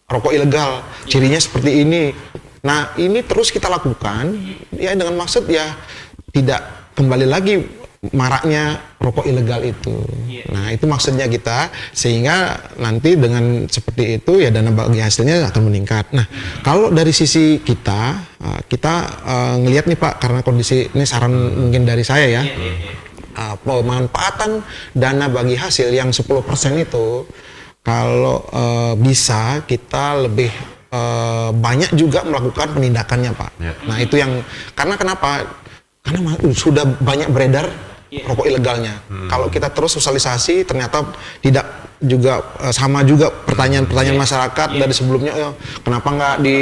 rokok ilegal, cirinya seperti ini. Nah ini terus kita lakukan ya dengan maksud ya tidak kembali lagi maraknya rokok ilegal itu. Nah itu maksudnya kita, sehingga nanti dengan seperti itu ya dana bagi hasilnya akan meningkat. Nah kalau dari sisi kita ngelihat nih Pak, karena kondisi ini saran mungkin dari saya ya, pemanfaatan dana bagi hasil yang 10% itu kalau bisa kita lebih banyak juga melakukan penindakannya Pak. Nah itu yang, karena kenapa? Karena sudah banyak beredar rokok ilegalnya. Kalau kita terus sosialisasi ternyata tidak juga sama juga pertanyaan-pertanyaan masyarakat dari sebelumnya, kenapa nggak di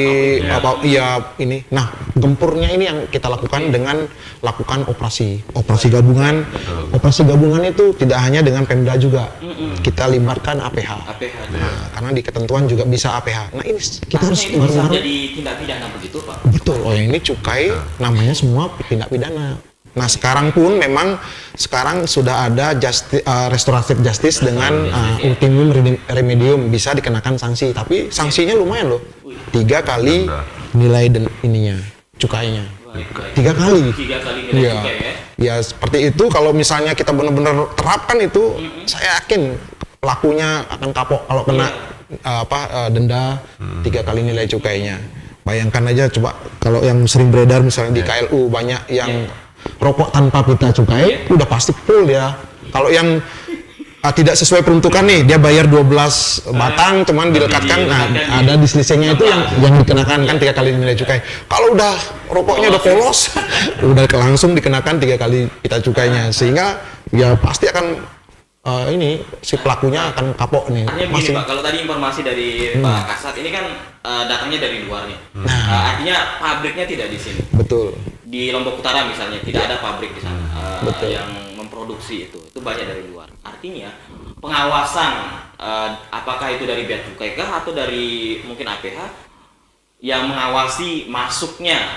ini. Nah gempurnya ini yang kita lakukan dengan lakukan operasi gabungan. Operasi gabungan itu tidak hanya dengan Pemda juga, kita libatkan APH. Nah, karena di ketentuan juga bisa APH. Nah ini kita harus baru-baru jadi tindak pidana begitu Pak. Betul. Ini cukai namanya semua tindak pidana. Nah sekarang pun memang sudah ada restoratif justice dengan ultimum remedium, bisa dikenakan sanksi, tapi sanksinya lumayan loh, 3 kali nilai cukainya. 3 kali. 3 kali nilai Iya. cukai ya. Ya seperti itu. Kalau misalnya kita benar-benar terapkan itu, saya yakin pelakunya akan kapok kalau kena denda 3 kali nilai cukainya. Bayangkan aja coba kalau yang sering beredar misalnya di KLU banyak yang rokok tanpa pita cukai, udah pasti full ya. Kalau yang tidak sesuai peruntukan nih, dia bayar 12 batang, cuman dilekatkan, ada diselisihnya itu yang dikenakan kan 3 kali nilai cukai. Kalau udah rokoknya udah polos, udah langsung dikenakan 3 kali pita cukainya, sehingga ya pasti akan si pelakunya akan kapok nih. Artinya begini Pak, kalau tadi informasi dari Pak Kasat ini kan datangnya dari luar nih. Artinya pabriknya tidak di sini. Betul. Di Lombok Utara misalnya tidak ada pabrik di sana yang memproduksi itu banyak dari luar. Artinya pengawasan apakah itu dari bea cukai kah atau dari mungkin APH yang mengawasi masuknya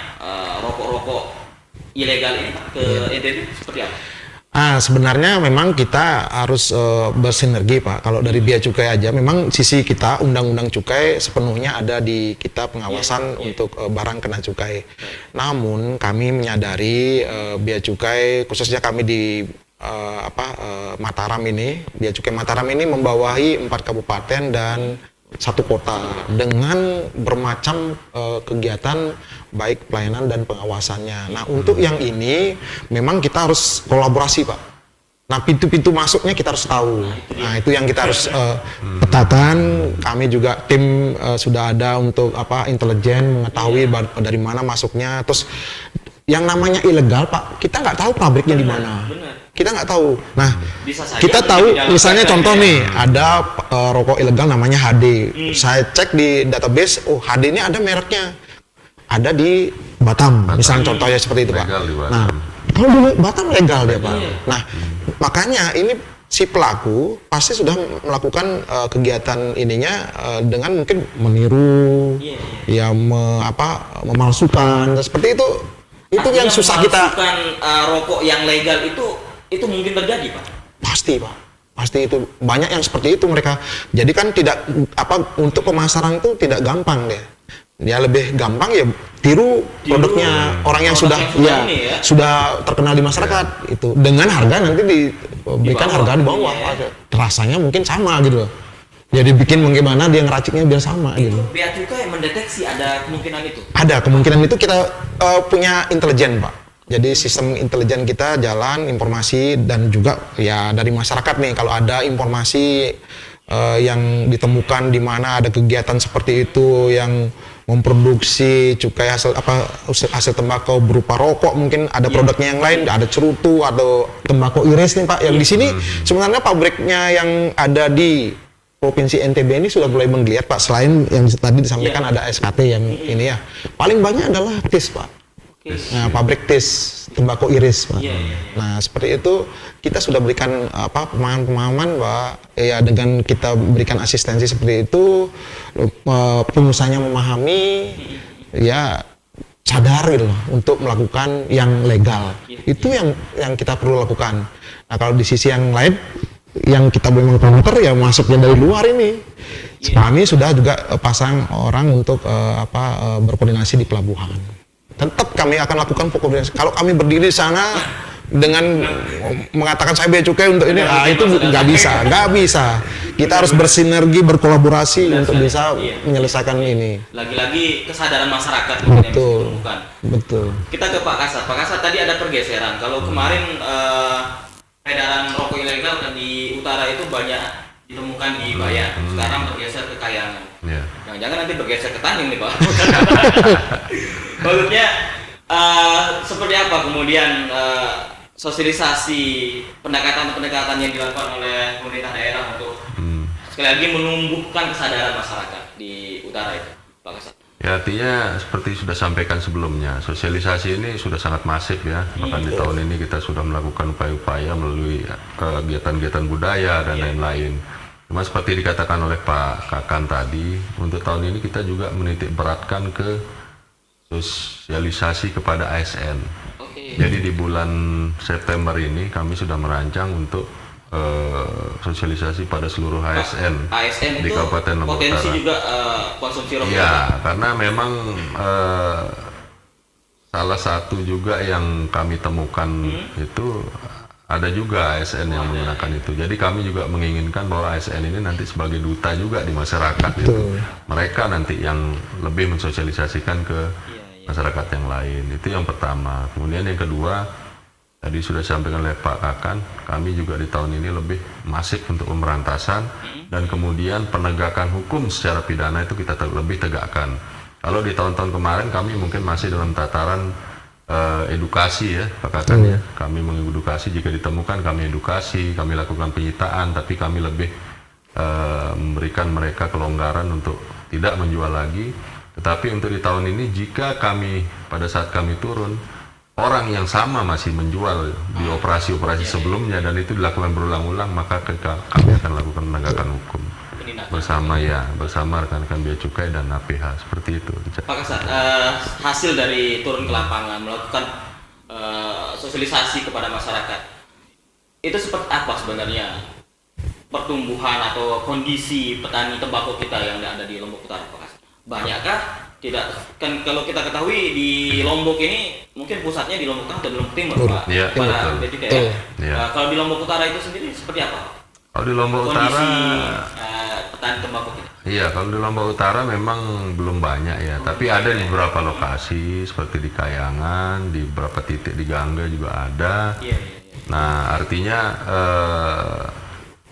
rokok-rokok ilegal ini Pak, ke NTB seperti apa? Sebenarnya memang kita harus bersinergi Pak. Kalau dari bea cukai aja, memang sisi kita undang-undang cukai sepenuhnya ada di kita pengawasan untuk barang kena cukai. Namun kami menyadari bea cukai, khususnya kami di Mataram ini, bea cukai Mataram ini membawahi 4 kabupaten dan 1 kota dengan bermacam kegiatan baik pelayanan dan pengawasannya. Nah, untuk yang ini memang kita harus kolaborasi, Pak. Nah, pintu-pintu masuknya kita harus tahu. Nah, itu yang kita harus petakan. Kami juga tim sudah ada untuk intelijen mengetahui dari mana masuknya. Terus yang namanya ilegal, Pak, kita nggak tahu pabriknya di mana. Kita nggak tahu. Nah, kita tahu misalnya contoh nih, ada rokok ilegal namanya HD. Saya cek di database, HD ini ada mereknya. Ada di Batam. Misalnya contohnya seperti itu, Pak. Nah, kalau di Batam legal dia, Pak. Nah, makanya ini si pelaku pasti sudah melakukan kegiatan ininya dengan mungkin meniru, memalsukan, seperti itu. Itu yang susah kita. Memalsukan rokok yang legal itu mungkin terjadi, Pak. Pasti, Pak. Pasti itu banyak yang seperti itu mereka. Jadi kan tidak untuk pemasaran itu tidak gampang deh. Dia lebih gampang ya tiru produknya orang yang sudah sudah terkenal di masyarakat itu dengan harga nanti diberikan harga di bawah. Rasanya mungkin sama gitu loh. Jadi bikin bagaimana dia ngeraciknya biar sama gitu. Bea cukai mendeteksi ada kemungkinan itu. Ada kemungkinan itu, kita punya intelijen, Pak. Jadi sistem intelijen kita jalan informasi dan juga ya dari masyarakat nih kalau ada informasi yang ditemukan di mana ada kegiatan seperti itu yang memproduksi cukai hasil tembakau berupa rokok, mungkin ada produknya yang lain, ada cerutu atau tembakau iris nih Pak. Yang di sini sebenarnya pabriknya yang ada di Provinsi NTB ini sudah mulai menggeliat Pak. Selain yang tadi disampaikan ada SKT yang ini ya. Paling banyak adalah TIS Pak. Nah, pabrik TIS tembakau iris Pak. Nah, seperti itu kita sudah berikan pemahaman Pak. Ya dengan kita berikan asistensi seperti itu, pengusahanya memahami, ya sadar gitu loh untuk melakukan yang legal. Itu yang kita perlu lakukan. Nah, kalau di sisi yang lain, yang kita memang promoter ya masuknya dari luar ini. Kami sudah juga pasang orang untuk berkoordinasi di pelabuhan. Tetap kami akan lakukan koordinasi. Kalau kami berdiri di sana dengan mengatakan saya bea cukai untuk ini, itu nggak bisa. Kita harus bersinergi, berkolaborasi untuk bisa menyelesaikan ini. Lagi-lagi kesadaran masyarakat. Betul. Kita ke Pak Kasat. Pak Kasat, tadi ada pergeseran. Kalau kemarin peredaran rokok ilegal di utara itu banyak ditemukan di Bayan. Sekarang bergeser ke Kayangan. Jangan-jangan nanti bergeser ke Taning nih Pak. Maksudnya seperti apa kemudian sosialisasi pendekatan-pendekatan yang dilakukan oleh pemerintah daerah untuk sekali lagi menumbuhkan kesadaran masyarakat di utara itu, Pak Kasat? Ya, artinya seperti sudah sampaikan sebelumnya, sosialisasi ini sudah sangat masif ya. Bahkan di tahun ini kita sudah melakukan upaya-upaya melalui kegiatan-kegiatan budaya dan lain-lain. Cuma seperti dikatakan oleh Pak Kakan tadi, untuk tahun ini kita juga menitik beratkan ke sosialisasi kepada ASN. Jadi di bulan September ini kami sudah merancang untuk sosialisasi pada seluruh ASN di Kabupaten Lombok Utara. Potensi juga konsumsi rokok. Ya, karena memang salah satu juga yang kami temukan itu ada juga ASN yang menggunakan itu. Jadi kami juga menginginkan bahwa ASN ini nanti sebagai duta juga di masyarakat itu. Mereka nanti yang lebih mensosialisasikan ke masyarakat yang lain. Itu yang pertama. Kemudian yang kedua, tadi sudah disampaikan oleh Pak Kakan, kami juga di tahun ini lebih masif untuk pemberantasan dan kemudian penegakan hukum secara pidana itu kita lebih tegakkan. Kalau di tahun-tahun kemarin kami mungkin masih dalam tataran edukasi ya Pak Kakan ya. Kami mengedukasi, jika ditemukan kami edukasi, kami lakukan penyitaan, tapi kami lebih memberikan mereka kelonggaran untuk tidak menjual lagi. Tetapi untuk di tahun ini, jika kami pada saat kami turun, orang yang sama masih menjual di operasi-operasi sebelumnya dan itu dilakukan berulang-ulang, maka kami akan lakukan penegakan hukum bersama rekan-rekan Bea Cukai dan APH, seperti itu. Pak Kasat, hasil dari turun ke lapangan melakukan sosialisasi kepada masyarakat itu seperti apa sebenarnya pertumbuhan atau kondisi petani tembakau kita yang ada di Lombok Utara, Pak Kasat? Banyakkah? Tidak, kan kalau kita ketahui di Lombok ini mungkin pusatnya di Lombok Tengah atau di Lombok Timur, Pak. Iya, betul. Bea Cukai, ya. Iya. Kalau di Lombok Utara itu sendiri seperti apa? Kalau di Lombok Kondisi Utara, petani tembakau kita. iya, kalau di Lombok Utara memang belum banyak ya, tapi ada di beberapa lokasi seperti di Kayangan, di beberapa titik di Gangga juga ada. Iya. Nah, artinya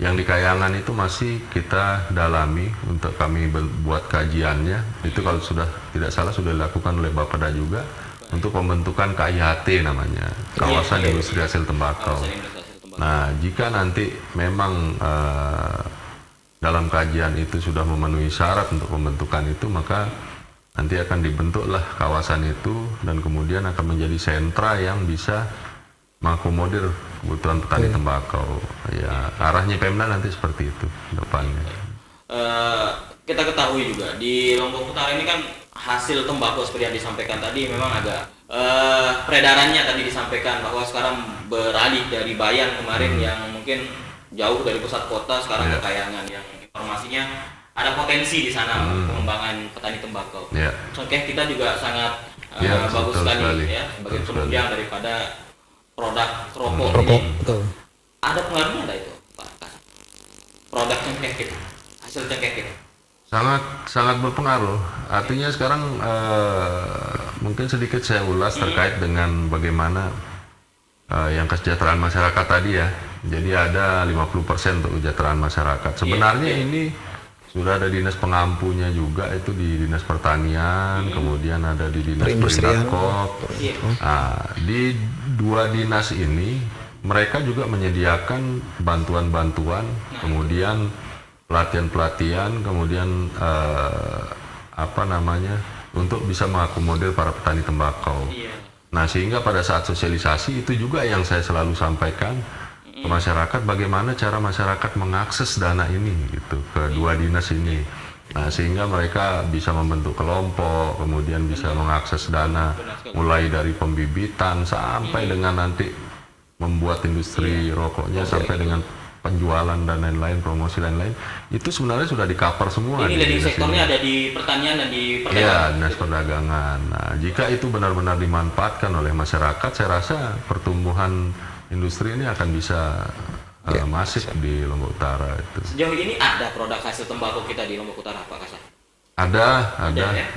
yang di Kayangan itu masih kita dalami untuk kami buat kajiannya. Itu kalau sudah tidak salah sudah dilakukan oleh Bapeda juga untuk pembentukan KIHT namanya, Kawasan Industri Hasil Tembakau. Nah, jika nanti memang dalam kajian itu sudah memenuhi syarat untuk pembentukan itu, maka nanti akan dibentuklah kawasan itu dan kemudian akan menjadi sentra yang bisa mengakomodir kebutuhan petani tembakau. Ya, arahnya Pemda nanti seperti itu depannya. Kita ketahui juga di Lombok Utara ini kan hasil tembakau seperti yang disampaikan tadi memang agak peredarannya tadi disampaikan bahwa sekarang beralih dari Bayan kemarin yang mungkin jauh dari pusat kota sekarang ke Kayangan, yang informasinya ada potensi di sana pengembangan petani tembakau. Contoh kita juga sangat bagus sekali ya sebagai penunjang daripada produk rokok ini. Ada pengaruhnya nggak itu, Pak Kasat? Produk cengkeh kita, hasil cengkeh kita. Sangat berpengaruh. Artinya sekarang mungkin sedikit saya ulas terkait dengan bagaimana yang kesejahteraan masyarakat tadi ya. Jadi ada 50% untuk kesejahteraan masyarakat. Sebenarnya ini sudah ada dinas pengampunya juga, itu di Dinas Pertanian, kemudian ada di Dinas Perindatkop. Nah, di dua dinas ini mereka juga menyediakan bantuan-bantuan, kemudian pelatihan-pelatihan, kemudian untuk bisa mengakomodir para petani tembakau. Nah, sehingga pada saat sosialisasi itu juga yang saya selalu sampaikan ke masyarakat, bagaimana cara masyarakat mengakses dana ini gitu ke dua dinas ini. Nah, sehingga mereka bisa membentuk kelompok, kemudian bisa mengakses dana mulai dari pembibitan sampai dengan nanti membuat industri rokoknya, sampai dengan penjualan dan lain-lain, promosi lain-lain, itu sebenarnya sudah di-cover semua. Ini dari sektornya ada di pertanian dan di perdagangan. Iya, dinas perdagangan. Nah, jika itu benar-benar dimanfaatkan oleh masyarakat, saya rasa pertumbuhan industri ini akan bisa masif di Lombok Utara itu. Sejauh ini ada produk hasil tembakau kita di Lombok Utara, Pak Kasat? Ada.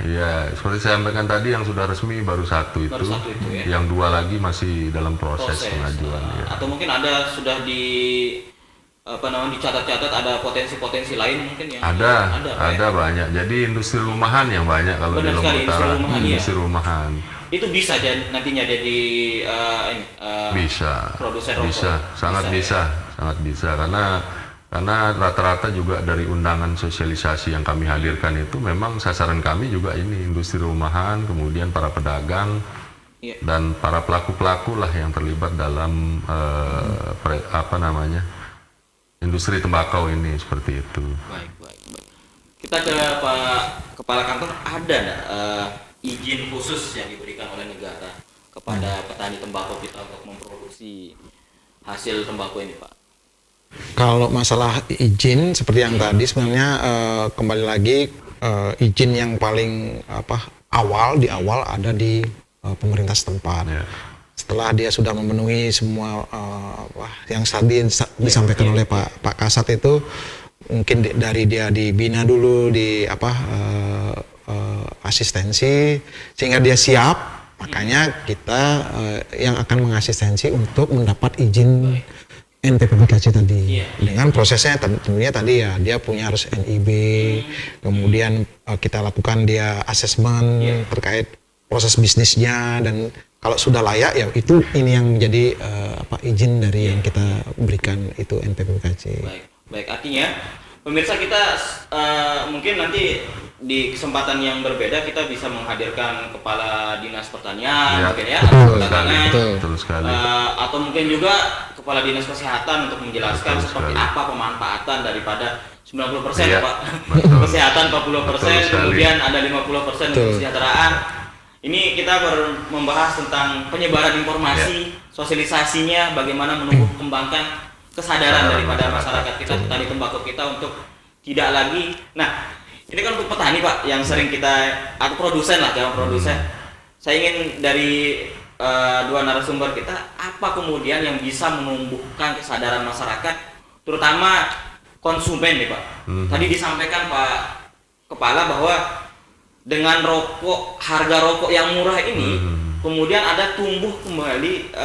Ya, seperti saya sampaikan tadi, yang sudah resmi baru satu itu ya? Yang dua lagi masih dalam proses pengajuan. Ya. Atau mungkin ada sudah dicatat-catat ada potensi-potensi lain mungkin yang ada banyak. Jadi industri rumahan yang banyak kalau di Lombok Utara. Industri rumahan. Itu bisa nantinya jadi produsen rokok. Sangat bisa karena rata-rata juga dari undangan sosialisasi yang kami hadirkan itu memang sasaran kami juga ini industri rumahan, kemudian para pedagang dan para pelaku-pelaku lah yang terlibat dalam industri tembakau ini, seperti itu. Baik. Kita ke Pak Kepala Kantor, ada nggak izin khusus yang diberikan oleh negara kepada petani tembakau kita untuk memproduksi hasil tembakau ini, Pak? Kalau masalah izin seperti yang tadi sebenarnya kembali lagi izin yang paling awal ada di pemerintah setempat. Ya. Setelah dia sudah memenuhi semua yang tadi disampaikan oleh Pak Kasat itu, mungkin dari dia dibina dulu di asistensi sehingga dia siap, makanya kita yang akan mengasistensi untuk mendapat izin NPPBKC tadi. Dengan prosesnya tentunya tadi ya dia punya harus NIB, kemudian kita lakukan dia asesmen terkait proses bisnisnya, dan kalau sudah layak ya itu ini yang menjadi izin dari yang kita berikan itu NPPBKC. Baik, artinya pemirsa kita mungkin nanti di kesempatan yang berbeda kita bisa menghadirkan kepala dinas pertanian, mungkin ya, betul sekali. Atau mungkin juga kepala dinas kesehatan untuk menjelaskan seperti apa pemanfaatan daripada 90% Pak, kesehatan 40%, kemudian ada 50% untuk kesejahteraan. Ini kita membahas tentang penyebaran informasi, sosialisasinya, bagaimana menumbuh kembangkan kesadaran daripada masyarakat kita, petani tembakau kita untuk tidak lagi. Nah, ini kan untuk petani Pak, yang sering kita, atau produsen lah, jangan produsen. Saya ingin dari dua narasumber kita, apa kemudian yang bisa menumbuhkan kesadaran masyarakat, terutama konsumen nih Pak. Tadi disampaikan Pak Kepala bahwa dengan harga rokok yang murah ini, kemudian ada tumbuh kembali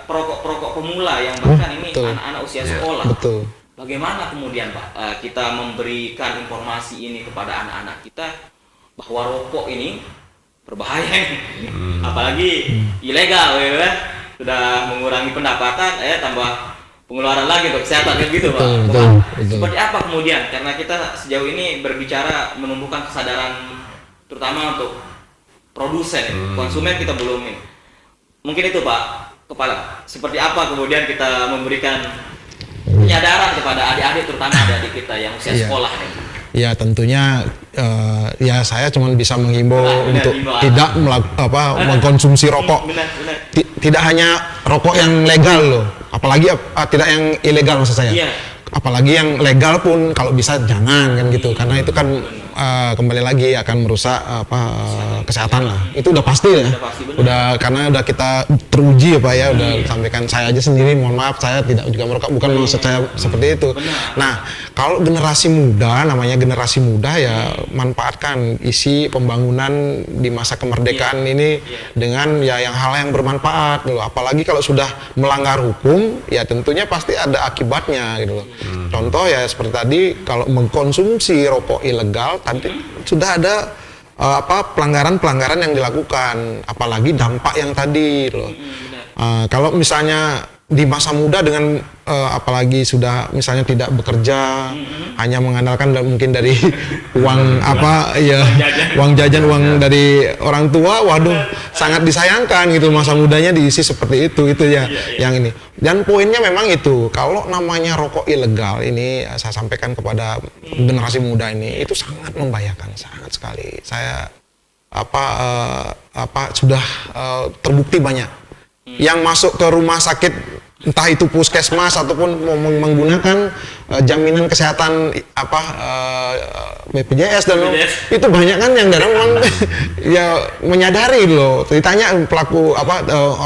perokok-perokok pemula yang bahkan ini anak-anak usia sekolah. Betul. Bagaimana kemudian Pak kita memberikan informasi ini kepada anak-anak kita bahwa rokok ini berbahaya, apalagi ilegal, ya, sudah mengurangi pendapatan, tambah pengeluaran lagi untuk kesehatan, gitu Pak. Betul. Seperti apa kemudian? Karena kita sejauh ini berbicara menumbuhkan kesadaran terutama untuk produsen, konsumen kita belum ini. Mungkin itu Pak Kepala, seperti apa kemudian kita memberikan penyadaran kepada adik-adik, terutama adik-adik kita yang usia sekolah nih. Ya tentunya ya saya cuma bisa menghimbau untuk tidak mengkonsumsi rokok. Tidak hanya rokok yang legal loh, apalagi tidak yang ilegal maksud saya. Apalagi yang legal pun kalau bisa jangan kan gitu, karena itu kan kembali lagi akan merusak kesehatan lah. Itu udah pasti ya. Udah karena udah kita teruji ya Pak ya, udah sampaikan. Saya aja sendiri mohon maaf saya tidak juga merokok, bukan maksud saya seperti itu. Nah, kalau generasi muda, namanya generasi muda ya manfaatkan isi pembangunan di masa kemerdekaan ini dengan ya yang hal yang bermanfaat gitu. Apalagi kalau sudah melanggar hukum ya tentunya pasti ada akibatnya gitu loh. Contoh ya seperti tadi, kalau mengkonsumsi rokok ilegal tadi sudah ada pelanggaran-pelanggaran yang dilakukan, apalagi dampak yang tadi loh. Kalau misalnya di masa muda dengan apalagi sudah misalnya tidak bekerja, hanya mengandalkan mungkin dari uang uang jajan, uang dari orang tua, waduh sangat disayangkan gitu masa mudanya diisi seperti itu ya yang ini. Dan poinnya memang itu, kalau namanya rokok ilegal ini saya sampaikan kepada generasi muda ini itu sangat membahayakan, sangat sekali. Saya sudah terbukti banyak yang masuk ke rumah sakit, entah itu puskesmas ataupun menggunakan jaminan kesehatan BPJS dan itu banyak kan yang dari memang ya menyadari loh. Ditanya pelaku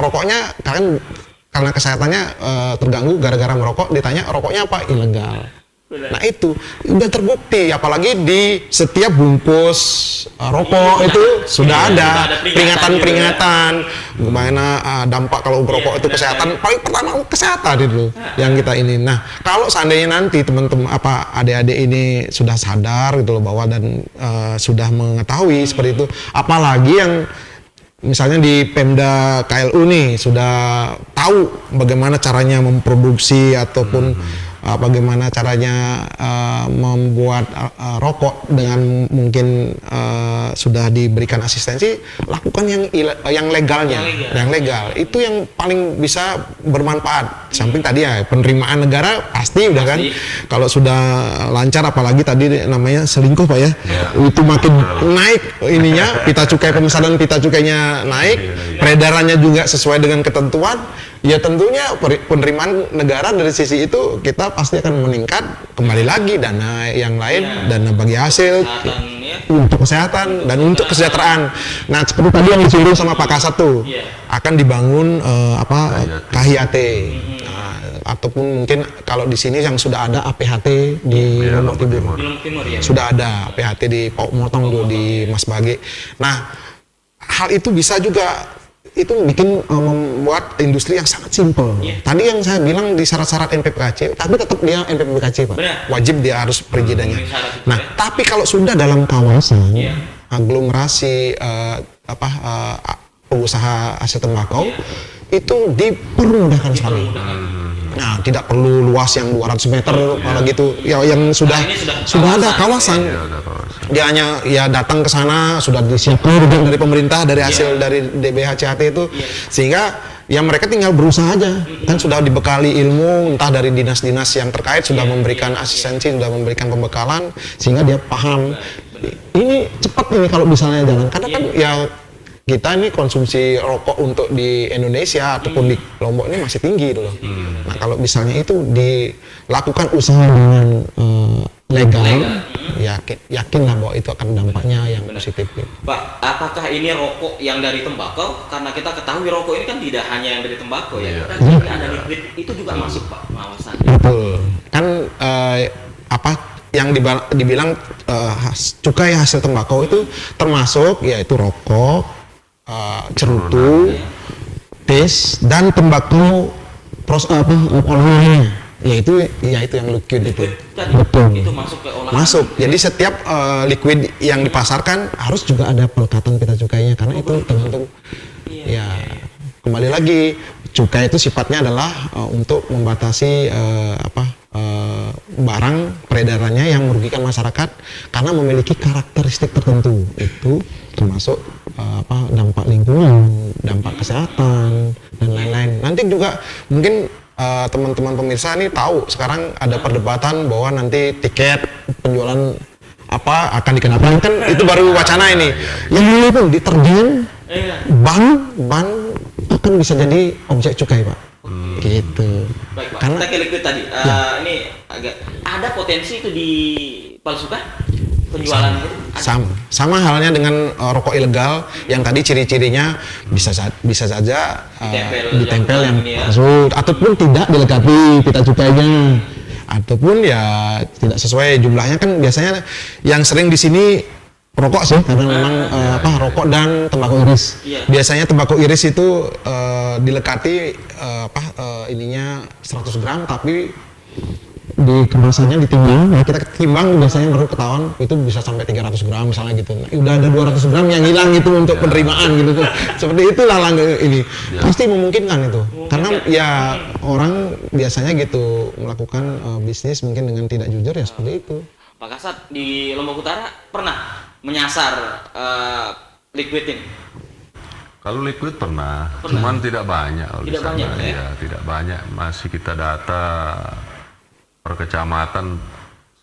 rokoknya kan karena kesehatannya terganggu gara-gara merokok, ditanya rokoknya apa, ilegal. Nah itu udah terbukti, apalagi di setiap bungkus rokok itu sudah ada peringatan gimana dampak kalau berokok itu kesehatan. Paling pertama kesehatan itu yang kita ini. Nah kalau seandainya nanti teman-teman adik-adik ini sudah sadar gitu loh bahwa dan sudah mengetahui seperti itu, apalagi yang misalnya di Pemda KLU nih sudah tahu bagaimana caranya memproduksi ataupun bagaimana caranya membuat rokok dengan mungkin sudah diberikan asistensi, lakukan yang legalnya, yang legal itu yang paling bisa bermanfaat. Samping tadi ya penerimaan negara pasti udah kan, kalau sudah lancar, apalagi tadi namanya selingkuh Pak ya, itu makin naik ininya, pita cukai, pemesanan pita cukainya naik, peredarannya juga sesuai dengan ketentuan. Ya tentunya penerimaan negara dari sisi itu kita pasti akan meningkat. Kembali lagi dana yang lain, dana bagi hasil, untuk kesehatan dan untuk kesejahteraan. Nah, seperti tadi yang disinggung sama Pak Kasat tuh, akan dibangun KHIAT. Nah, ataupun mungkin kalau di sini yang sudah ada APHT di Lombok Timur. Di Lombok Timur ya. Sudah ada APHT di Pauk Motong tuh di Mas Bage. Nah, hal itu bisa juga itu bikin membuat industri yang sangat simpel. Tadi yang saya bilang di syarat-syarat NPPKC, tapi tetap dia NPPKC, Pak. Benar. Wajib dia harus perizinannya. Nah, ya. tapi kalau sudah dalam kawasan aglomerasi pengusaha hasil tembakau itu dipermudahkan sekali. Nah, tidak perlu luas yang 200 meter apalagi itu yang sudah ada kawasan. Dia hanya datang ke sana sudah disiapkan dari pemerintah dari hasil dari DBHCHT itu sehingga mereka tinggal berusaha aja kan sudah dibekali ilmu entah dari dinas-dinas yang terkait sudah memberikan asistensi sudah memberikan pembekalan sehingga dia paham ini cepat nih kalau misalnya jalan karena kan kita ini konsumsi rokok untuk di Indonesia ataupun di Lombok ini masih tinggi loh. Nah kalau misalnya itu dilakukan usaha dengan legal, yakinlah bahwa itu akan dampaknya yang positif. Pak, apakah ini rokok yang dari tembakau? Karena kita ketahui rokok ini kan tidak hanya yang dari tembakau ya. Tapi ada liquid itu juga masuk Pak pengawasan. Betul. Kan yang dibilang cukai hasil tembakau itu termasuk yaitu rokok, cerutu, tis dan tembakau olahannya, yaitu yang liquid itu. Betul. Itu masuk ke olahan. Masuk. Jadi setiap liquid yang dipasarkan harus juga ada pelekatan pita cukainya karena itu tergantung. Kembali lagi cukai itu sifatnya adalah untuk membatasi barang peredarannya yang merugikan masyarakat karena memiliki karakteristik tertentu itu termasuk dampak lingkungan, dampak kesehatan dan lain-lain. Nanti juga mungkin teman-teman pemirsa ini tahu sekarang ada perdebatan bahwa nanti tiket penjualan akan dikenakan kan itu baru wacana ini. Yang ini pun deterjen, ban akan bisa jadi objek cukai Pak. Gitu. Baik Pak. Karena kita ke liquid tadi. Ini agak ada potensi itu dipalsukan penjualan itu. Sama halnya dengan rokok ilegal yang tadi ciri-cirinya bisa saja ditempel yang palsu ataupun tidak dilengkapi pita cukainya ataupun tidak sesuai jumlahnya kan biasanya yang sering di sini rokok sih karena memang rokok dan tembakau iris. Biasanya tembakau iris itu dilekati ininya 100 gram tapi di kemasannya ditimbang, kita timbang biasanya baru ketahuan itu bisa sampai 300 gram misalnya gitu. Udah ada 200 gram yang hilang itu untuk penerimaan gitu. Seperti itulah ini. Pasti memungkinkan itu. Karena orang biasanya gitu melakukan bisnis mungkin dengan tidak jujur seperti itu. Pak Kasat di Lombok Utara pernah menyasar liquid ini? Kalau liquid pernah. Cuman tidak banyak. Tidak banyak tidak banyak. Masih kita data per kecamatan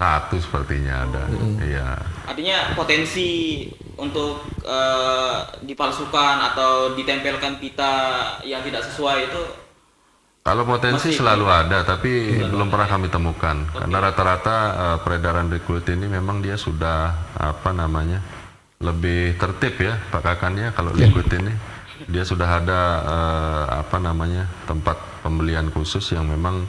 1 sepertinya ada. Artinya potensi untuk dipalsukan atau ditempelkan pita yang tidak sesuai itu kalau potensi selalu ada, tapi belum pernah kami temukan. Karena rata-rata peredaran liquid ini memang dia sudah lebih tertib ya Pak Kakannya. Kalau liquid ini dia sudah ada tempat pembelian khusus yang memang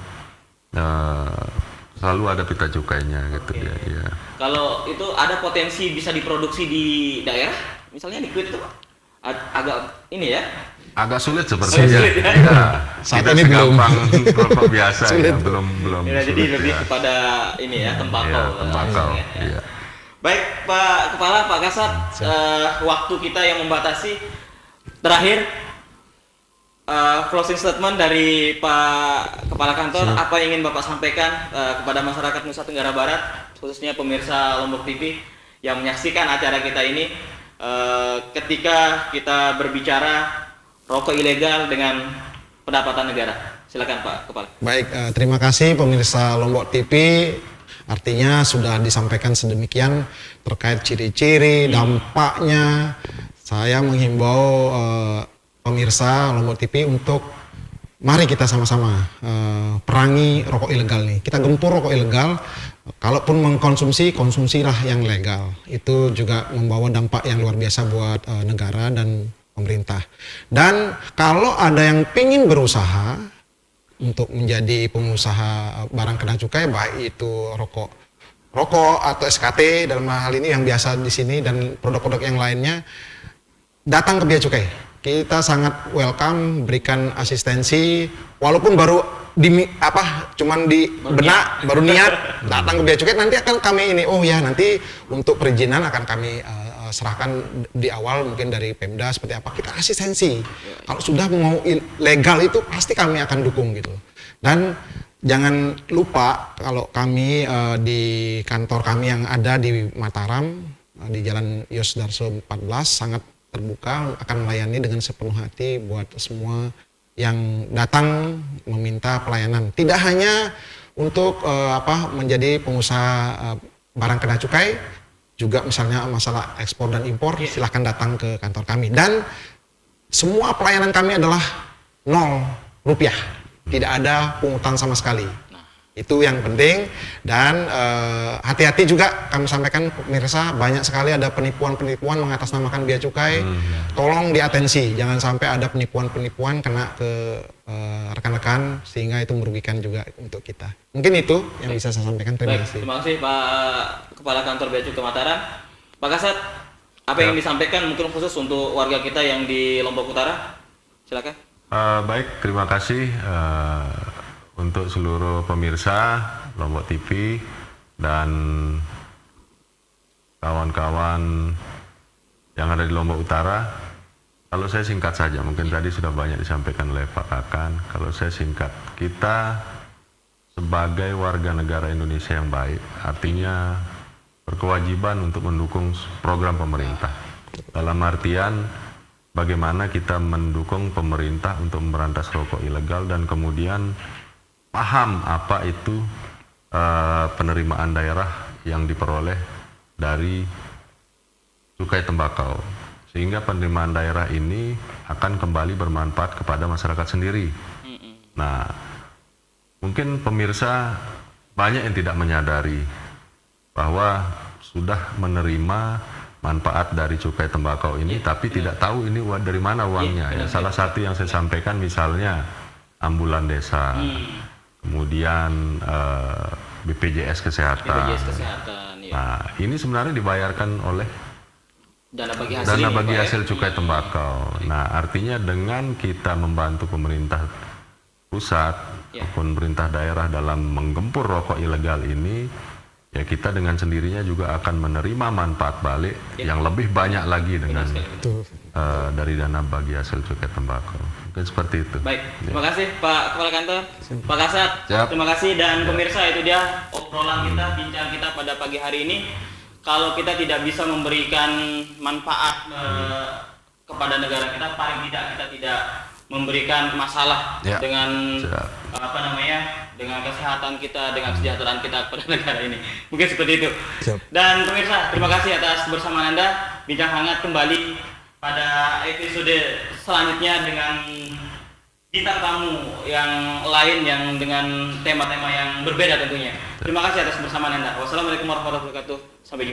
selalu ada pita cukainya gitu dia. Kalau itu ada potensi bisa diproduksi di daerah, misalnya liquid itu agak ini ya. Agak sulit sepertinya. Saat ini belum rokok biasa belum. Jadi lebih kepada ini tembakau. Tembakau. Baik Pak Kepala, Pak Kasat, waktu kita yang membatasi. Terakhir closing statement dari Pak Kepala Kantor, apa yang ingin Bapak sampaikan kepada masyarakat Nusa Tenggara Barat, khususnya pemirsa Lombok TV yang menyaksikan acara kita ini, ketika kita berbicara rokok ilegal dengan pendapatan negara. Silakan Pak Kepala. Baik, terima kasih pemirsa Lombok TV. Artinya sudah disampaikan sedemikian terkait ciri-ciri, dampaknya. Saya menghimbau pemirsa Lombok TV untuk mari kita sama-sama perangi rokok ilegal nih. Kita gempur rokok ilegal kalaupun mengkonsumsi, konsumsilah yang legal. Itu juga membawa dampak yang luar biasa buat negara dan pemerintah. Dan kalau ada yang pengen berusaha untuk menjadi pengusaha barang kena cukai, baik itu rokok atau SKT dalam hal ini yang biasa di sini dan produk-produk yang lainnya, datang ke Bea Cukai. Kita sangat welcome, berikan asistensi, walaupun baru cuman di benak, baru niat datang ke Bea Cukai, nanti akan kami nanti untuk perizinan akan kami serahkan di awal mungkin dari Pemda seperti apa, kita asistensi. Kalau sudah mau legal itu pasti kami akan dukung gitu. Dan jangan lupa kalau kami di kantor kami yang ada di Mataram, di Jalan Yos Darso 14 sangat terbuka, akan melayani dengan sepenuh hati buat semua yang datang meminta pelayanan. Tidak hanya untuk menjadi pengusaha barang kena cukai, juga misalnya masalah ekspor dan impor, silahkan datang ke kantor kami. Dan semua pelayanan kami adalah 0 rupiah, tidak ada pungutan sama sekali. Itu yang penting. Dan hati-hati juga kami sampaikan pemirsa, banyak sekali ada penipuan-penipuan mengatasnamakan Bea Cukai. Tolong diatensi, jangan sampai ada penipuan-penipuan kena ke rekan-rekan sehingga itu merugikan juga untuk kita. Mungkin itu yang bisa saya sampaikan. Terima kasih. Terima kasih Pak Kepala Kantor Bea Cukai Mataram. Pak Kasat, apa yang disampaikan mungkin khusus untuk warga kita yang di Lombok Utara? Silakan. Baik, terima kasih untuk seluruh pemirsa Lombok TV dan kawan-kawan yang ada di Lombok Utara. Kalau saya singkat saja, mungkin tadi sudah banyak disampaikan oleh Pak Kakan. Kalau saya singkat, kita sebagai warga negara Indonesia yang baik, artinya berkewajiban untuk mendukung program pemerintah. Dalam artian bagaimana kita mendukung pemerintah untuk memberantas rokok ilegal dan kemudian paham apa itu penerimaan daerah yang diperoleh dari cukai tembakau, sehingga penerimaan daerah ini akan kembali bermanfaat kepada masyarakat sendiri. Nah, mungkin pemirsa banyak yang tidak menyadari bahwa sudah menerima manfaat dari cukai tembakau ini, tapi tidak tahu ini dari mana uangnya. Ya, salah satu yang saya sampaikan misalnya ambulan desa. Kemudian BPJS Kesehatan. Nah, ini sebenarnya dibayarkan oleh dana bagi hasil cukai tembakau. Nah, artinya dengan kita membantu pemerintah pusat maupun pemerintah daerah dalam menggempur rokok ilegal ini, ya kita dengan sendirinya juga akan menerima manfaat balik yang lebih banyak lagi dengan dari dana bagi hasil cukai tembakau. Mungkin seperti itu. Baik, terima kasih Pak Kepala Kantor, Pak Kasat. Terima kasih dan pemirsa, itu dia obrolan kita, bincang kita pada pagi hari ini. Kalau kita tidak bisa memberikan manfaat kepada negara kita, paling tidak kita tidak memberikan masalah dengan dengan kesehatan kita, dengan kesejahteraan kita kepada negara ini. Mungkin seperti itu. Dan pemirsa, terima kasih atas kebersamaan Anda. Bincang hangat kembali pada episode selanjutnya dengan bintang tamu yang lain yang dengan tema-tema yang berbeda tentunya. Terima kasih atas kebersamaan Anda. Wassalamualaikum warahmatullahi wabarakatuh. Sampai jumpa.